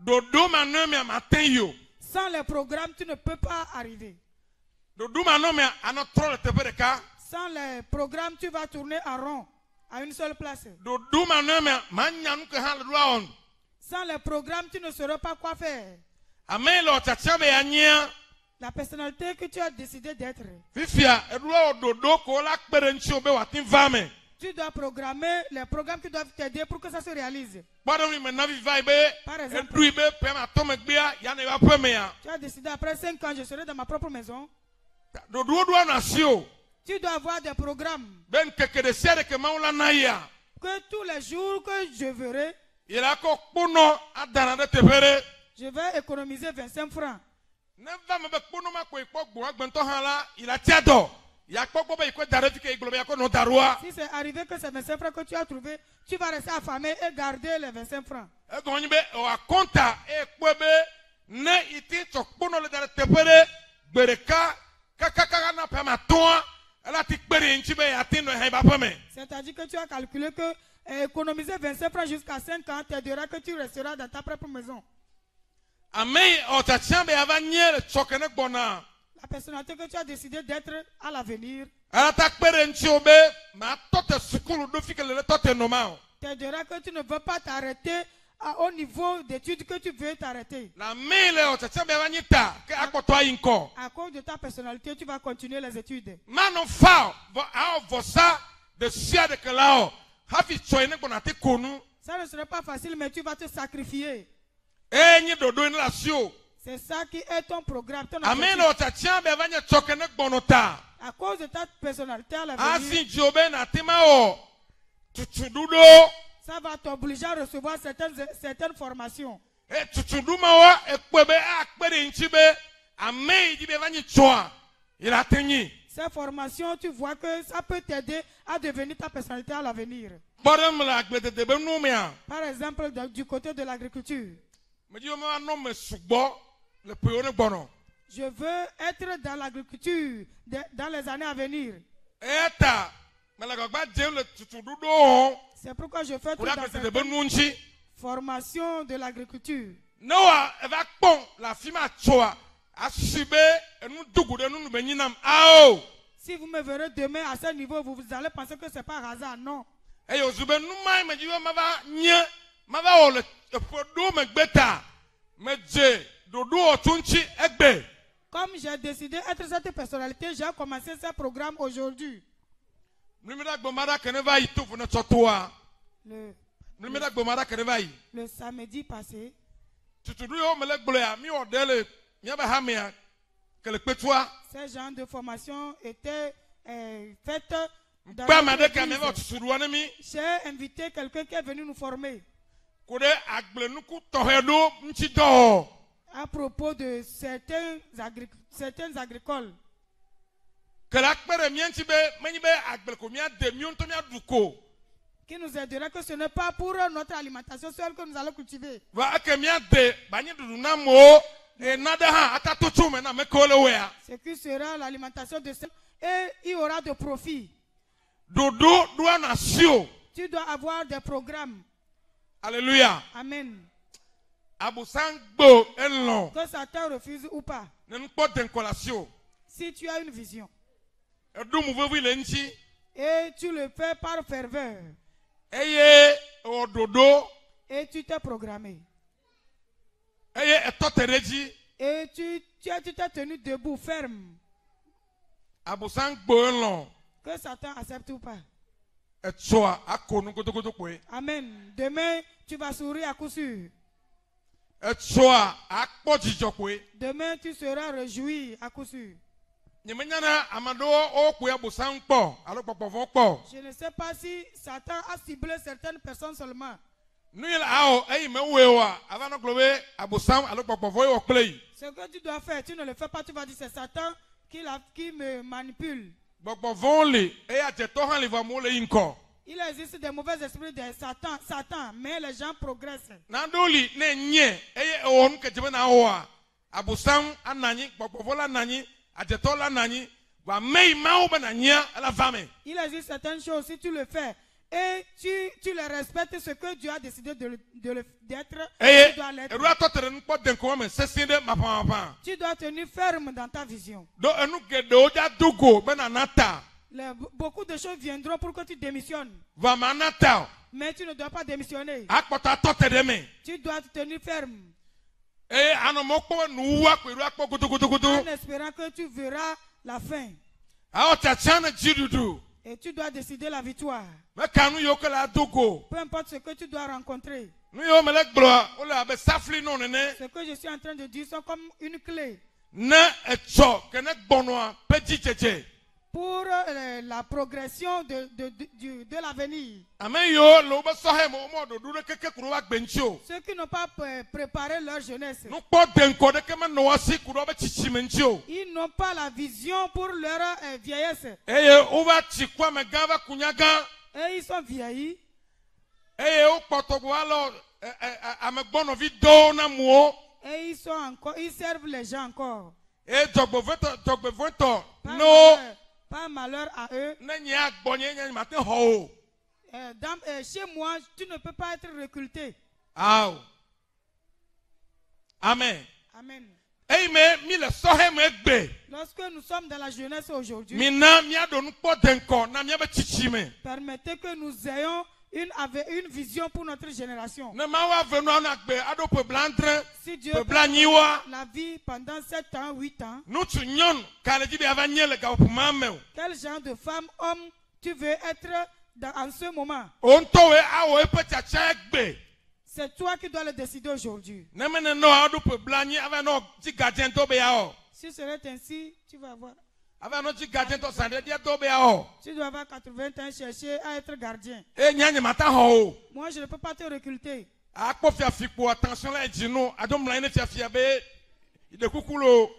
Dodo manon me matin yo. Sans les programmes, tu ne peux pas arriver. Dodo manon me anotro le tepe de ka. Sans les programmes, tu vas tourner en rond à une seule place. Dodo manon me manyanu ke han le doa on. Sans les programmes, tu ne sauras pas quoi faire. Amen lo tchatcha be anya. La personnalité que tu as décidé d'être. Fifia edoa dodo ko la kpere nchi obe watin vame. Tu dois programmer les programmes qui doivent t'aider pour que ça se réalise. Par exemple, tu as décidé après 5 ans, je serai dans ma propre maison. Tu dois avoir des programmes. Que tous les jours que je verrai, je vais économiser 25 francs. Si c'est arrivé que c'est 25 francs que tu as trouvé, tu vas rester affamé et garder les 25 francs. C'est-à-dire que tu as calculé que économiser 25 francs jusqu'à 5 ans t'aidera que tu resteras dans ta propre maison. La personnalité que tu as décidé d'être à l'avenir t'aidera que tu ne veux pas t'arrêter au niveau d'études que tu veux t'arrêter. À cause de ta personnalité, tu vas continuer les études. Ça ne serait pas facile, mais tu vas te sacrifier. C'est ça qui est ton programme. Ton à cause de ta personnalité à l'avenir, ça va t'obliger à recevoir certaines formations. Ces formations, tu vois que ça peut t'aider à devenir ta personnalité à l'avenir. Par exemple, du côté de l'agriculture. Je veux être dans l'agriculture dans les années à venir. C'est pourquoi je fais toute la formation de l'agriculture. Si vous me verrez demain à ce niveau, vous allez penser que c'est par hasard. Non. Comme j'ai décidé d'être cette personnalité, j'ai commencé ce programme aujourd'hui. Le samedi passé. Ces genres de formation étaient faites dans j'ai invité quelqu'un qui est venu nous former à propos de certains agricoles. Qui nous aidera que ce n'est pas pour notre alimentation seule que nous allons cultiver. Ce qui sera l'alimentation de ceux et il y aura de profit. Tu dois avoir des programmes. Alléluia. Amen. Que Satan refuse ou pas. Si tu as une vision et tu le fais par ferveur et tu t'es programmé et tu t'es tenu debout ferme, que Satan accepte ou pas. Amen. Demain tu vas sourire à coup sûr. Demain tu seras réjoui à coup sûr. Je ne sais pas si Satan a ciblé certaines personnes seulement. Ce que tu dois faire, tu ne le fais pas, tu vas dire c'est Satan qui me manipule. Gbɔgbɔ vɔ̃wo li eye adzetɔ hã li vɔ amewo le yi ŋkɔ. Il existe des mauvais esprits de Satan, mais les gens progressent. Naɖewo li ne nye eye ewɔ nu kedze be na wɔa. Abosam ananyi, gbɔgbɔvɔ la nanyi, adzetɔ la nanyi. Vɔ ame yi mawo be nanyia ela va me. Il existe certaines choses, si tu le fais et tu les respectes, ce que Dieu a décidé d'être, Eye tu dois l'être. eɖoa tɔ te ɖe nukpɔ denkɔwo me sesẽ ɖe maƒamaƒã. Tu dois tenir ferme dans ta vision. Do enu geɖewo dza do go be nana ta. Beaucoup de choses viendront pour que tu démissionnes. Vɔ mana ta o. Mais tu ne dois pas démissionner. Akpɔta tɔ te ɖe me. Tu dois te tenir ferme. Eye anɔmɔ kpɔ be nuwua koe ɖo akpɔ godogodogodo. En espérant que tu verras la fin. Awɔ tsatsã ne dziɖuɖu. Et tu dois décider la victoire. Meka nu yiwo ke le ado go. Peu importe ce que tu dois rencontrer. Nu yiwo me le gblɔa wole abe safli nɔ nene. Ce que je suis en train de dire sont comme une clé Ne etsɔ ke ne gbɔnɔa ƒe dzidzedze. pour la progression de l'avenir. Ame yiwo le wobe sɔhe me womɔ ɖoɖo ɖe keke ku ɖe wobe agbe ŋuti o. Ceux qui n'ont pas préparé leur jeunesse. Nukpɔ deŋkɔ ɖeke menɔ wo si ku ɖe wobe tsitsime ŋuti o. Ils n'ont pas la vision pour leur vieillesse. Eye wova tsi ku amegã va ku nyagã. Et ils sont vieillis. Eye wokpɔ tɔgbɔ alɔ amegbɔnɔvi dɔwo na muwo. Et ils servent les gens encore. Eye dzɔgbevɔ̃tɔ no Pas malheur à eux. ne nye agbɔnye nye mate xɔ o. Chez moi, tu ne peux pas être recruté. Awo. Amen. Amen. Eye me mi le sɔhe me gbe. Lorsque nous sommes dans la jeunesse aujourd'hui, Mina miaɖo nukpɔ deŋkɔ na miabe tsitsime. permettez que nous ayons une vision pour notre génération. Ne mawo ave nua na gbe aɖo ƒe blandre. Si Dieu Ƒe blanyiwoa. la vie pendant 7 ans, 8 ans, Ŋutsu nyɔnu ka le dzi be ava nye le gaƒoƒomea me o. quel genre de femme, homme, tu veux être en ce moment? Wo ŋutɔwoe awɔ eƒe tsatsa gbe. C'est toi qui dois le décider aujourd'hui. Ne me nenɔ aɖo ƒe blanyi ava nɔ dzi gadzẽ dɔ be yeawɔ. Si ce n'est ainsi, tu vas voir. Ava nɔ dzi gadzẽ dɔ saɖeɖia dɔ be yeawɔ. Tu dois avoir 80 ans, chercher à être gardien. Eye nya nye mata xɔ o. Moi, je ne peux pas te recruter. Akpɔ fiafikpo attention la dzi no aɖo mlɔ anyi ne fiafia be de kuku lo.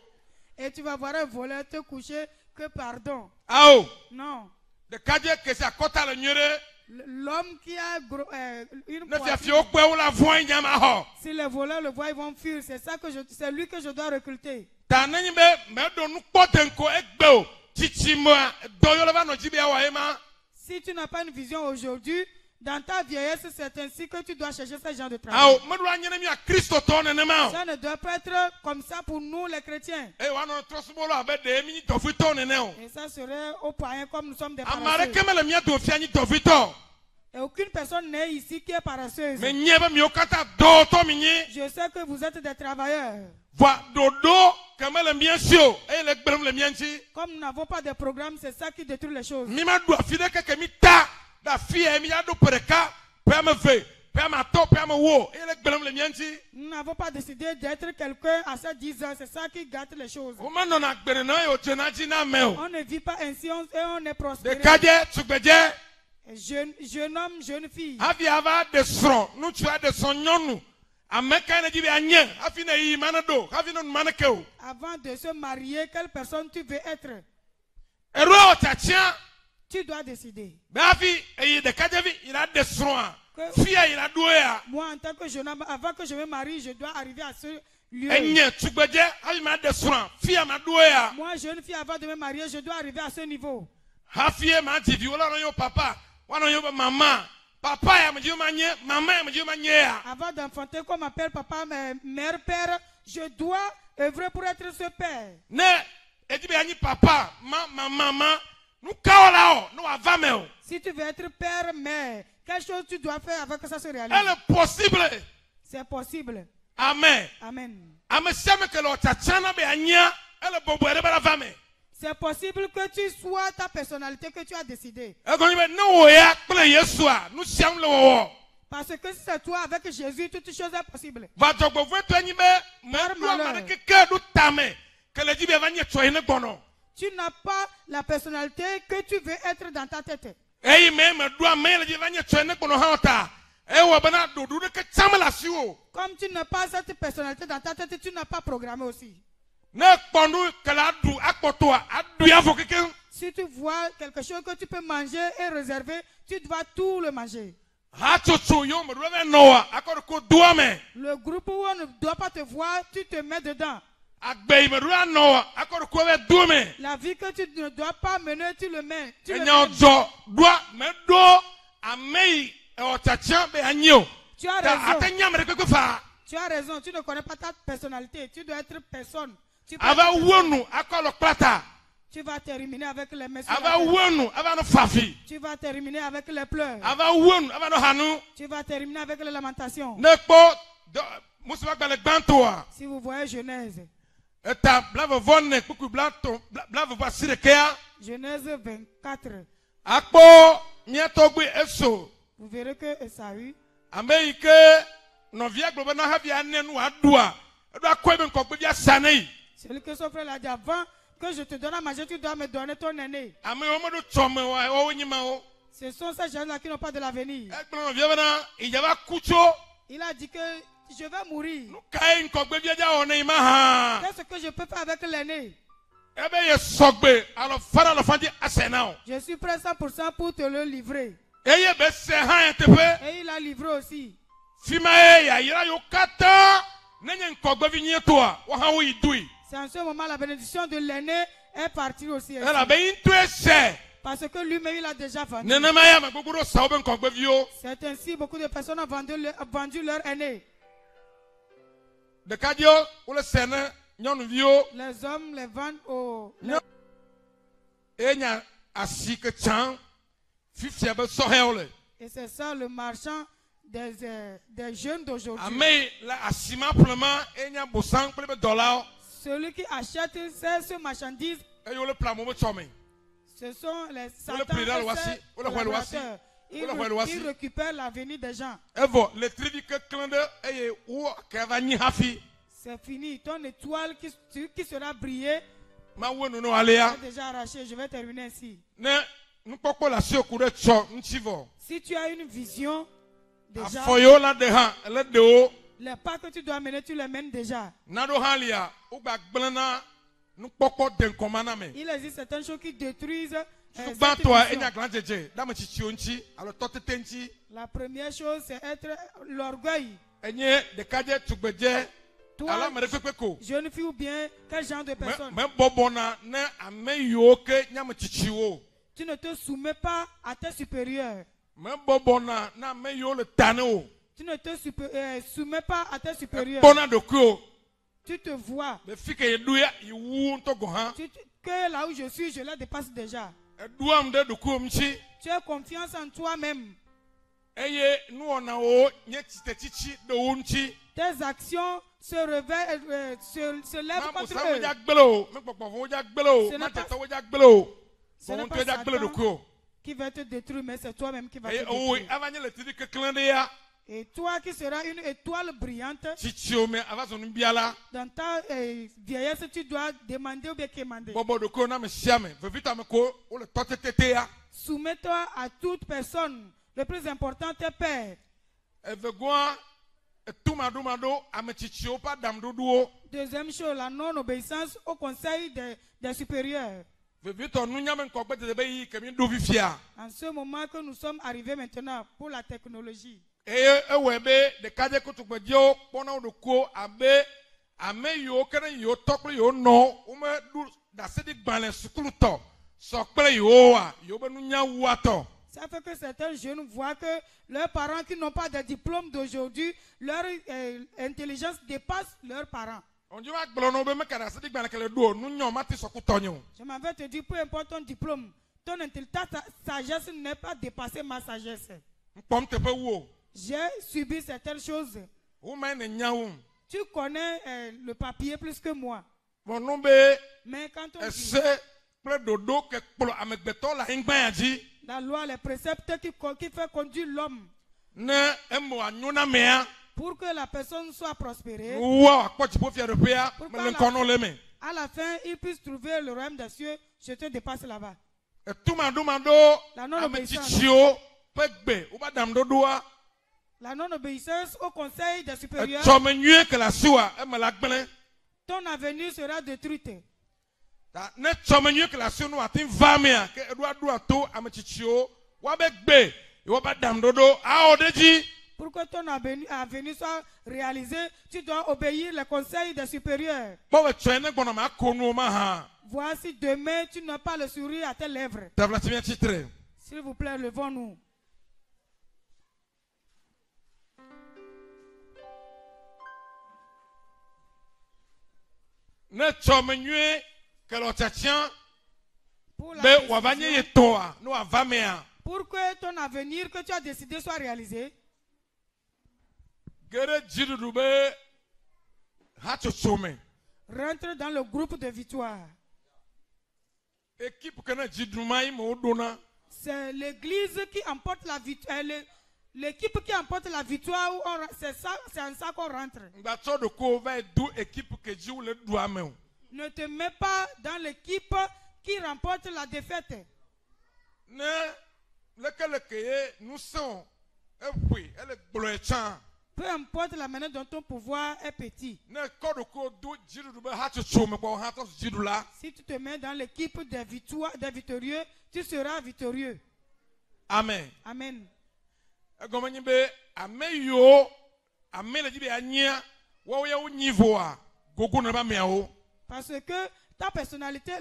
Et tu vas voir un voleur te coucher que pardon. Awo. Non. Ɖekadze ke si akɔta le nyuie ɖe. L'homme qui a une Ne poitrine, fiafiawo kpe wo la vɔ̃e nya ma xɔ. si les voleurs le voient, ils vont fuir. C'est lui que je dois recruter. Ta ne nyi be meɖo nukpɔ deŋkɔ egbe o. Tsitsimea dɔyɔ le va nɔ dzi be yeawɔ ema. Si tu n'as pas une vision aujourd'hui, dans ta vieillesse, c'est ainsi que tu dois chercher ce genre de Awo travail. meɖo anyi ne mia kristotɔwo nenema o. Ça ne doit pas être comme ça pour nous les chrétiens. Eye woanɔ trɔsubɔlɔ abe ɖe mi nyi dɔvitɔwo nene o. Et ça serait au point comme nous sommes des Ame paresseux. aɖeke mele mia do fia nyi dɔvitɔ. Et aucune personne n'est ici qui est paresseuse. Me nye be miwo katã dɔwɔtɔ mi nyi. Je sais que vous êtes des travailleurs. Vɔ ɖoɖo keme le mia si o eye le gblẽm le mia ŋuti. Comme nous n'avons pas de programme, c'est ça qui détruit les choses. Mi ma ɖu afi ɖe keke mi ta ɖe afi ya mi ya ɖo ƒe ɖeka ƒe ame eve ƒe ame atɔ̃ ƒe ame wo eye le gblẽm le mia ŋuti. Nous n'avons pas décidé d'être quelqu'un à ces 10 ans. C'est ça qui gâte les choses. Womenɔna gbe nene eye wodzena dzi na ame o. On ne vit pas ainsi et on est prospéré. Ɖekadze tugbedze Jeune homme, jeune fille. hafi ava ɖe srɔ̃ ŋutsu aɖe srɔ̃ nyɔnu ame kae ne dzi be anye hafi ne yi ma ne ɖo hafi ne nu ma ne ke o. Avant de se marier, quelle personne tu veux être? Eɖoa wɔ tsatsiã Tu dois décider. be hafi eyi ɖekadzevi yi la ɖe srɔ̃a Que fia yi la ɖo ya moi, en tant que jeune homme, avant que je me marie, je dois arriver à ce lieu. enye tugbedze hafi ma ɖe srɔ̃a fia ma ɖo ya Moi, jeune fille, avant de me marier, je dois arriver à ce niveau. hafi ma dzi vi wole nɔ yewo papa woanɔ yewo be mama papa ya me dzi ma nye mama ya me dzi ma nye ya. Avant d'enfanter, qu'on m'appelle papa, mère, père, je dois œuvrer pour être ce père. Ne edzi be anyi papa mama nu kawo la o ne wòava me o. Si tu veux être père, mère, quelle chose tu dois faire avant que ça se réalise? Ele possible. C'est possible. Amen. Amen. Ame sia ame ke le tsatsana be anyia ele bɔbɔe ɖe be la va me. C'est possible que tu sois ta personnalité que tu as décidé. Egɔnye be ne wò ya kple Yesua nu sia nu le wɔwɔ. Parce que si c'est toi avec Jésus, toutes choses sont possibles. Va dzɔgbevɔ̃etɔe nyi be meɖo ame ɖeke ke ɖo tame ke le dzi be eva nye tsɔe ne gbɔnɔ. Tu n'as pas la personnalité que tu veux être dans ta tête. Eyi me meɖo ame le dzi be eva nye tsɔe ne gbɔnɔ hã o ta. Ewɔ bena ɖoɖo ɖeke tsam le asi wo. Comme tu n'as pas cette personnalité dans ta tête, tu n'as pas programmé aussi. Ne kpɔ nu ke la ɖu akpɔtɔa aɖu ya vɔ kekeŋ. Si tu vois quelque chose que tu peux manger et réserver, tu dois tout le manger. Hatutu yo me doit noa akor ko duame. Le groupe où on ne doit pas te voir, tu te mets dedans. Agbe me doit noa akor ko we duame. La vie que tu ne dois pas mener, tu le mets. Tu le Enyo mets. jo doa me do amei e otacha be anyo. Tu as Ta raison. atanya me ko fa. Tu as raison. Tu ne connais pas ta personnalité. Tu dois être personne. Tu peux Ava être personne. wonu akor plata. Tu vas terminer avec les mains sur la Ava tête. wonu ava no fafi. Tu vas terminer avec les pleurs. Ava wonu ava no hanu. Tu vas terminer avec les lamentations. Nekpo musuba gba le gbantoa. Si vous voyez Genèse, Eta blave vonne kuku blato blave basire kea. Genèse 24, Akpo miatogbe eso. vous verrez que Esaü, Ameike novia globe na havia nenu adua. Edo akobe nkogbe bia sanei. celui que son frère l'a dit avant, que je te donne à manger, tu dois me donner ton aîné. Ame omodo chome wa o nyima o. Ce sont ces gens-là qui n'ont pas de l'avenir. Ekplo novia bana ijaba kucho. Il a dit que je vais mourir. Kai nkogbe bia ja one ima ha. Qu'est-ce que je peux faire avec l'aîné? Ebe ye sogbe alo fara lo fandi asenao. Je suis prêt 100% pour te le livrer. Eye be se ha entepe. Et il a livré aussi. Fima e ya ira yo kata. Nenye nkogbe vi nyetoa. Wa ha wo idui. C'est en ce moment la bénédiction de l'aîné est partie aussi. Ela be intu ese. Parce que lui-même il a déjà vendu. Nenema ya maguguro saobe nkogbe vi o. C'est ainsi beaucoup de personnes ont vendu leur aîné. Dekadio ole sene nyɔnuvi o. Les hommes les vendent au... Enya asi ke tsan fifia be sɔhɛwo le. Et c'est ça le marchand des jeunes d'aujourd'hui. Ame la asima ƒlema enya bosan kple be dɔlawo. Celui qui achète ce marchandise, Eye wole plamo be tsɔme. ce sont les Ole satans pli ɖe le et wasi, ses ole xɔe le wasi, collaborateurs. ole xɔe le wasi. Ils récupèrent l'avenir des gens. Evɔ le trivi keklẽ ɖe eye wo kava nyi hafi. C'est fini. Ton étoile qui sera brillée Mawu enu ne alea. est déjà arrachée. Je vais terminer ainsi. Ne nukpɔkpɔ le asi oku ɖe tsɔ ŋuti vɔ. Si tu as une vision, déjà, Afɔyewo la ɖe hã ele ɖewo. les pas que tu dois mener, tu les mènes déjà. Naɖewo hã lia wogba gblẽ na nukpɔkpɔ denkɔma na me. Il existe certaines choses qui détruisent cette Gbãtɔa vision. enya glãdzedze ɖe ame tsitsiwo ŋuti alo tɔtete ŋuti. La première chose, c'est être l'orgueil. Enye ɖekadze tugbedze Toi, alo ame ɖe kpekpe ko. jeune fille ou bien quel genre de personne? Me bɔbɔna ne ame yiwo ke nye ame tsitsiwo. Tu ne te soumets pas à tes supérieurs. Me bɔbɔna ne ame yiwo le ta ne wo. Tu ne te soumets pas à tes supérieurs. Kpɔna ɖokuiwo. Tu te vois. Le fi ke yeɖo ya yewu ŋutɔ gɔ hã. Que là où je suis, je la dépasse déjà. Eɖoam ɖe ɖokuiwo ŋuti. Tu as confiance en toi-même. Eye nuwɔnawo nye tsitsitsi ɖe wo ŋuti. Tes actions se réveillent, se lèvent contre Mamusawo eux. dza gble o. Mekpɔkpɔvɔwo dza gble o. Ce n'est pas- Matetɔwo dza gble o. Ce n'est Wɔn pas ŋutɔ dza gble Satan ɖokuiwo. qui va te détruire, mais c'est toi-même qui va te Eye owoe détruire. ava nye le trivi keklẽ ɖe ya. Et toi qui seras une étoile brillante, Tsitsiwo me ava zɔ nubiala. dans ta vieillesse, tu dois demander ou bien quémander. Bɔbɔ ɖokuiwo na ame sia ame. Vevitɔ ame ko wole tɔtete ya. Soumets-toi à toute personne. Le plus important, tes pères. Evegoa etumaɖomaɖo ame tsitsiwo ƒe aɖaŋuɖoɖowo. Deuxième chose, la non-obéissance au conseil des supérieurs. Vevitɔ nunyame ŋkɔgbe dede be yi kemi ɖo fifia. En ce moment que nous sommes arrivés maintenant pour la technologie, Eye ewɔe be ɖekadze kotugbedzewo kpɔna wo ɖokuiwo abe ame yiwo ke ɖe yiwo tɔ kple yiwo nɔ womeɖo ɖase ɖi gbalẽ sukulutɔ sɔ kple yiwoa yiwo be nunya wua tɔ. ça fait que certains jeunes voient que leurs parents qui n'ont pas de diplôme d'aujourd'hui, leur intelligence dépasse leurs parents. Onye wa gblɔ na wo be meka ɖase ɖi gbalẽ ke le ɖo o nunyɔ mate sɔkutɔ nye o. Je m'en vais te dire, peu importe ton diplôme, ta sagesse n'est pas dépassée ma sagesse. Nkpɔm teƒe wu o. J'ai subi certaines choses. Woma ne nya wo. Tu connais le papier plus que moi. Vɔnu be Mais quand on dit ese kple ɖoɖo ke kplɔ amegbetɔ le anyigba ya dzi. la loi, les préceptes qui fait conduire l'homme Ne eme wòanyo na mea. pour que la personne soit prospérée, Wow, akpɔ dziƒofiaɖoƒea mele ŋkɔ nɔ le me. à la fin, il puisse trouver le royaume des cieux. Je te dépasse là-bas. Etumaɖomaɖo La ame non-obéissance. tsitsiwo ƒe gbe woƒe aɖaŋuɖoɖoa. La non-obéissance au conseil des supérieurs, Etsɔme nyuie ke le asiwa eme la gblẽ. ton avenir sera détruite. Ne tsomenyu que la sunu atin vamia que doit to amachichio wa begbe yo ba damdodo a odeji. Pour que ton avenir soit réalisé, tu dois obéir les conseils des supérieurs. Bo we tsene gbona ma konu ma ha. Voici demain, tu n'as pas le sourire à tes lèvres. Tavlatimia titre. S'il vous plaît, levons-nous. Ne tsomenyu que lo tchatien Pour la be wavanye décision- yetoa no avamea. pour que ton avenir que tu as décidé soit réalisé, Gere jidudu be hachochome. rentre dans le groupe de victoire. Équipe que na jidumai mo dona. C'est l'église qui emporte la victoire. L'équipe qui emporte la victoire, c'est en ça qu'on rentre. Ngbatso de ko va do équipe que jiu le do ameo. Ne te mets pas dans l'équipe qui remporte la défaite. Ne lequel que nous sommes et elle est chan. Peu importe la manière dont ton pouvoir est petit. Ne kodoko do jidudu be hachochome ko hatos jidula. Si tu te mets dans l'équipe des victorieux, tu seras victorieux. Amen. Amen. Egomani be ameyo amele jibe anya wo ye univoa gogo na ba meao. Parce que ta personnalité,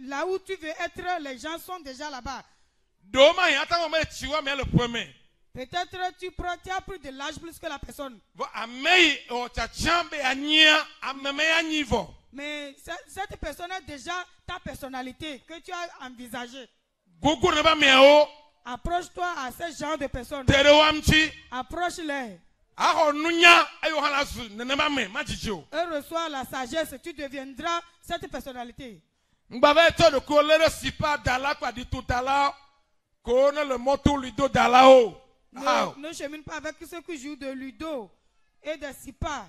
là où tu veux être, les gens sont déjà là-bas. Doma yata mo me chiwa me le premier. Peut-être tu as pris de l'âge plus que la personne. Vo amei o chachambe anya ameme anivo. Mais cette personne a déjà ta personnalité que tu as envisagée. Gogo na ba meao. Approche-toi à ce genre de personnes. Tere wamchi. Approche-les. Aho nunya ayo halasu ne ba me majijo. Et reçois la sagesse. Tu deviendras cette personnalité. Mbabe to de ko le sipa dala kwa di tutala ko na le moto ludo dala o. Ne chemine pas avec ceux qui jouent de ludo et de sipa.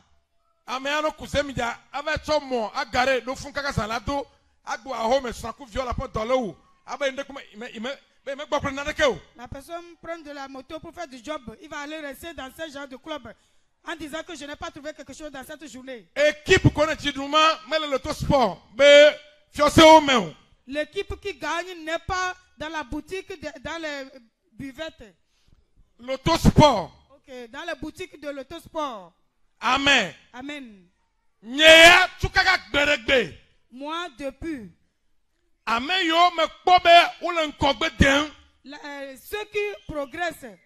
Ameano kusemija ave chomo agare do fun kaka salado agbo aho me sanku viola po dolo abe inde kuma me gbopre na ke o. La personne prend de la moto pour faire du job. Il va aller rester dans ce genre de club en disant que je n'ai pas trouvé quelque chose dans cette journée. Équipe connaît Chiduma mais le sport be fiose o me. L'équipe qui gagne n'est pas dans la boutique, dans les buvettes. L'autosport. Ok, dans les boutiques de l'autosport. Amen. Amen. Nyea tukaka gberegbe. Moi, depuis, Amen yo me kpobe ou le nkogbe den. ceux qui progressent,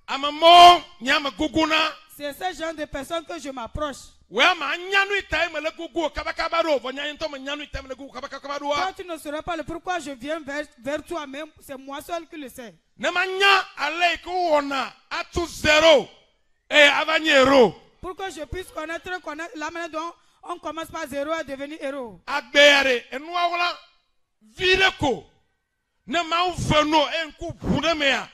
Amamo nyama guguna. c'est ce genre de personnes que je m'approche. We ma nyanu itai me le gugu kabakabaro. Vo nyanyi to me nyanu itai me le gugu kabakabaro. Toi, tu ne saurais pas le pourquoi je viens vers toi, même c'est moi seul qui le sais. Ne manya ale ko wona atu zero. Avanyero. Pour que je puisse connaître la manière dont on commence par zéro à devenir héros. Agbere enua wala vileko. Ne ma ufeno enku bude mea.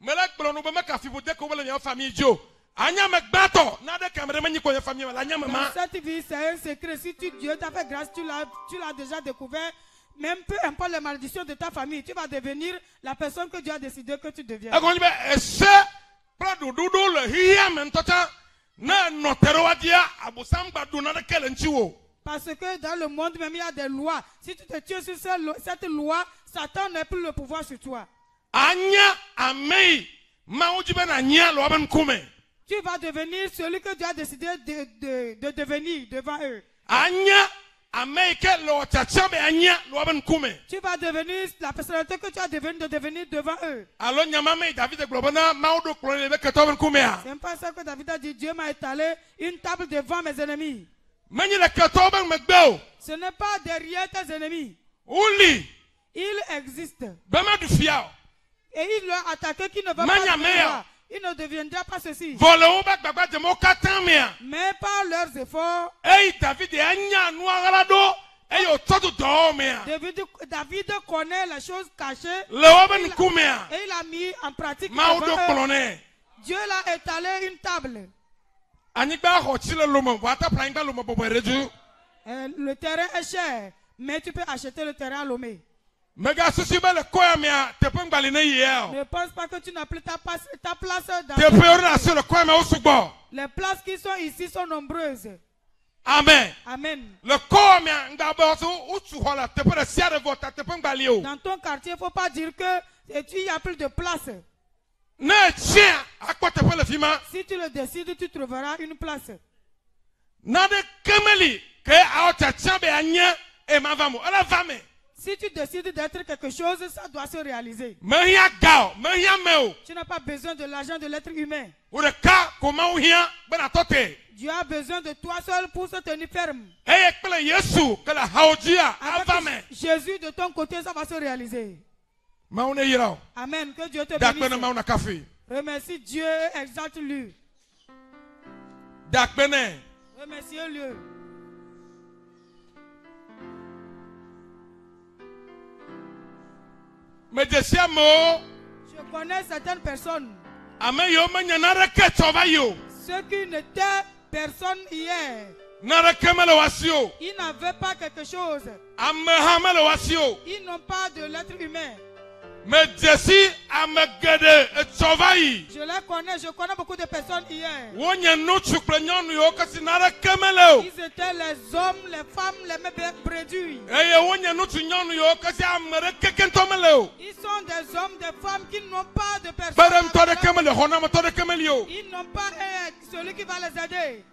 Melak blono be meka fibu de ko wala nya famille jo. Anya me gbato na de camera manyi ko nya famille wala nya mama. Dans cette vie, c'est un secret. Si Dieu t'a fait grâce, tu l'as déjà découvert. Même peu importe les malédictions de ta famille, tu vas devenir la personne que Dieu a décidé que tu deviens. Agoni be ese prado dudu le hiya mentota na notero wadia abusam gbadu na de kele nchiwo. Parce que dans le monde même, il y a des lois. Si tu te tues sur cette loi, Satan n'a plus le pouvoir sur toi. Anya amei maujibe na nya lo aben kume. Tu vas devenir celui que Dieu a décidé de devenir devant eux. Anya amei ke lo chachambe anya lo aben kume. Tu vas devenir la personnalité que tu as de devenir devant eux. Alo nyamame David globana maudo klone be ketoben kume a. C'est pas ça que David a dit. Dieu m'a étalé une table devant mes ennemis. Mani le ketoben megbeo. Ce n'est pas derrière tes ennemis. Uli Il existe. bema du fiao. Et il leur a attaqué qui ne va Manya pas mea. devenir. Il ne deviendra pas ceci. Vole o ba gbagba de mo katamia. Mais par leurs efforts, Ei David e anya nu agalado. Ei o todo do mea. David connaît les choses cachées Le aben kume a. et il a mis en pratique. Maudo devant eux. klone. Dieu l'a étalé une table. Anigba ho chile lomo wata plaingba lomo bobo reju. Le terrain est cher, mais tu peux acheter le terrain à Lomé. Mega susi be le koya mea tepe ngbali ne yeo. Ne pense pas que tu n'as plus ta place dans Tepe ora se le koya me osugbo. les places qui sont ici sont nombreuses. Amen. Amen. Le corps, mais où tu vois la tepe de sière de votre tepe balio. Dans ton quartier, il ne faut pas dire que tu y a plus de place. Ne tiens à quoi te le fima. Si tu le décides, tu trouveras une place. Nade kemeli que a ta tiens be anya et ma vamo. Elle va me. Si tu décides d'être quelque chose, ça doit se réaliser. Mehia gao, mehia meo. Tu n'as pas besoin de l'argent de l'être humain. Ou de cas comment ou hia ben atote. Dieu a besoin de toi seul pour se tenir ferme. Et que Yesu que la haodia va me. Jésus de ton côté, ça va se réaliser. Maune yirao. Amen. Que Dieu te Dakbene bénisse. mauna café. Remercie Dieu, exalte-lui. Dakbene. Remerciez-le. Me desia mo. Je connais certaines personnes. Ame yo menyanara ke yo. Ceux qui n'étaient personne hier. Nara kemele wasio. Ils n'avaient pas quelque chose. Ame hamele wasio. Ils n'ont pas de l'être humain. Me desi ame gede etsovayi. Je les connais, je connais beaucoup de personnes hier. Wonya no chukle nyonu yo kasi nara kemele. Ils étaient les hommes, les femmes, les brebis. Eye wonya no tu nyonu yo kasi amere kekentomele. Ils sont des hommes, des femmes qui n'ont pas de Berem to de personne. kemele hona ma to de kemele yo. Ils n'ont pas celui qui va les aider.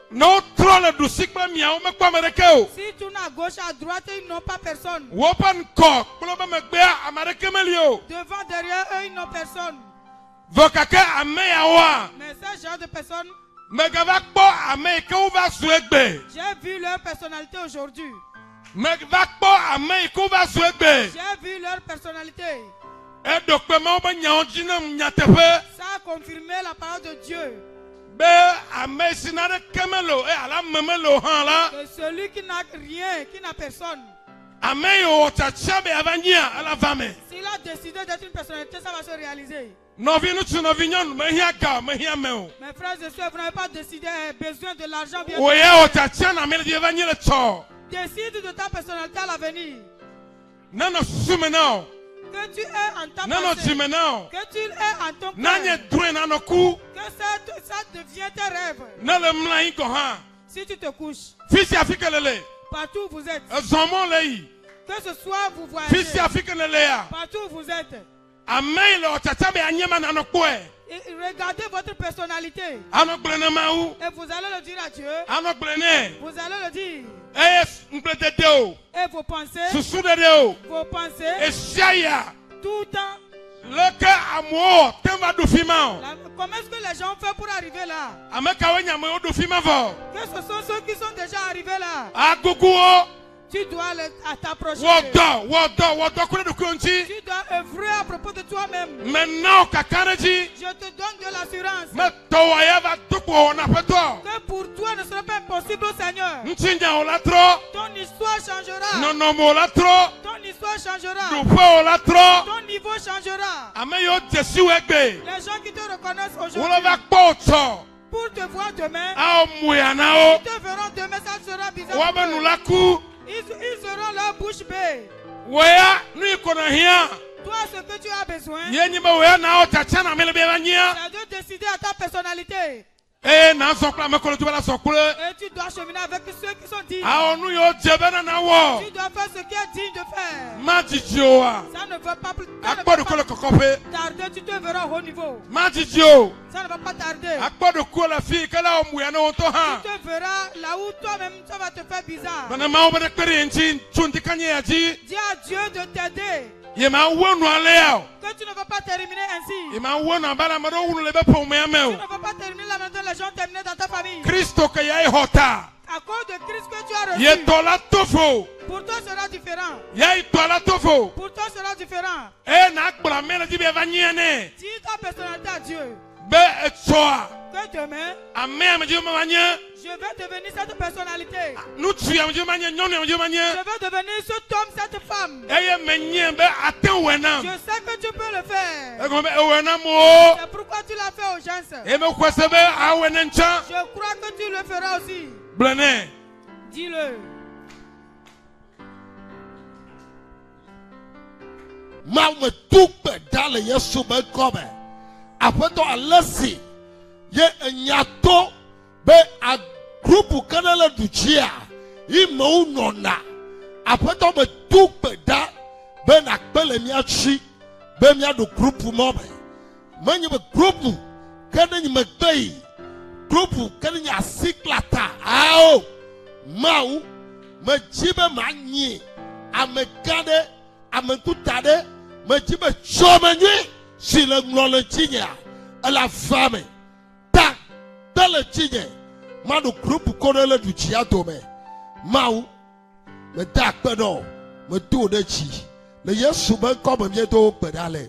No trole du sikba miao me kwa merekeo. Si tu n'as à gauche, à droite, ils n'ont pas personne. Wopan ko kloba me gbea amare kemele yo. Devant, derrière eux, ils n'ont personne. Vokake ame yawa. Mais ce genre de personnes, Me gava kpo ame ke ou va suegbe. j'ai vu leur personnalité aujourd'hui. Me va kpo ame ke ou va suegbe. J'ai vu leur personnalité. E dokpe ma oba nyao jinem nyatepe. Ça a confirmé la parole de Dieu. Be ame sinare kemelo e ala memelo han la. Que celui qui n'a rien, qui n'a personne, Ame yo tachabe avania ala vame. s'il a décidé d'être une personnalité, ça va se réaliser. Novi nu tu novi nyon me hia ga me hia meo. Mes frères et sœurs, vous n'avez pas décidé, besoin de l'argent bien. Oye o tachana me di avania le cho. Décide de ta personnalité à l'avenir. Nano sumenao. Que tu es en ta Nano pensée. jimenao. Que tu es en ton Nanye cœur. dure nano ku. Que ça devient tes rêves. Nale mlai ko ha. Si tu te couches, Fisi afika lele. partout où vous êtes, Zomo lei. que ce soit vous voyagez, Fisi afika lele ya. partout où vous êtes, Ame le tachabe anyema nano kwe. et regardez votre personnalité. Ano blene mau. Et vous allez le dire à Dieu. Ano blene. Vous allez le dire. Es mblete deo. Et vos pensées, Susu de deo. vos pensées, Esiaya. tout le temps. Leke amo temba du fimao. Comment est-ce que les gens font pour arriver là? Ameka wenya me du fima vo. Que ce sont ceux qui sont déjà arrivés là. Aguguo. Tu dois t'approcher. Wodo kule du kunchi. Tu dois œuvrer à propos de toi-même. Menao kakareji. Je te donne de l'assurance Me towaya va dupo na peto. que pour toi ne sera pas impossible au Seigneur. Ntinya olatro. Ton histoire changera. Nonomo olatro. Ton histoire changera. Dupo olatro. Ton niveau changera. Ameyo jesi wegbe. Les gens qui te reconnaissent Wolo aujourd'hui va kpoto. pour te voir demain, Ao muyanao. ils te verront demain, ça sera bizarre. Wabe pour eux. nulaku. Ils auront leur bouche bée. Wea nui kona hia. Toi, ce que tu as besoin, Yenyi ba wea na o tachana mele bevanya. c'est de décider à ta personnalité. Eh na sokla me kolo tubala sokule. Et tu dois cheminer avec ceux qui sont dignes. Ao nu yo jebena na wo. Tu dois faire ce qui est digne de faire. Majijioa. Ça ne va pas plus ça ne Akpo de va kolo pas kokope. tarder, tu te verras au haut niveau. Majijio. Ça ne va pas tarder. Akpo de kola fi kala o muyana on to ha. Tu te verras là où toi-même ça va te faire bizarre. Bana ma obere kpere nchi chunti kanye aji. Dis à Dieu de t'aider. Ye ma wonu aleo. Que tu ne vas pas terminer ainsi. Ye ma wonu abala mado wunu lebe po me Tu ameo. ne vas pas terminer la maison, les gens terminer dans ta famille. Kristo ke yai hota. À cause de Christ que tu as reçu. Ye tola tofo. Pour toi sera différent. Yai tola tofo. Pour toi sera différent. Eh na akbra mele di bevanyane. Dis ta personnalité à Dieu. Be etsoa. Que demain, Ame amje manya. je vais devenir cette personnalité. Nutu amje manya nyonu amje Je manya. vais devenir cet homme, cette femme. Eye menye be aten wenam. Je sais que tu peux le faire. E go be wenam o. C'est pourquoi tu l'as fait aux gens. E me kwesebe awenencha. Je crois que tu le feras aussi. Blene. Dis-le. Ma me tukpe dale yesu be kobe. Apeto alesi ye enyato be a group kana duchia imo nona apoto me tu peda be na pele mi achi be mi ado group mo be manyi be group kana nyi me gbe group kana nya siklata ao mau me jibe manyi amekade amekutade me jibe chomenyi si le nglole chinya ala fame ta tele chinye manu group konele du chia to me mau me ta pedo me tu de chi le yesu ben ko me to pedale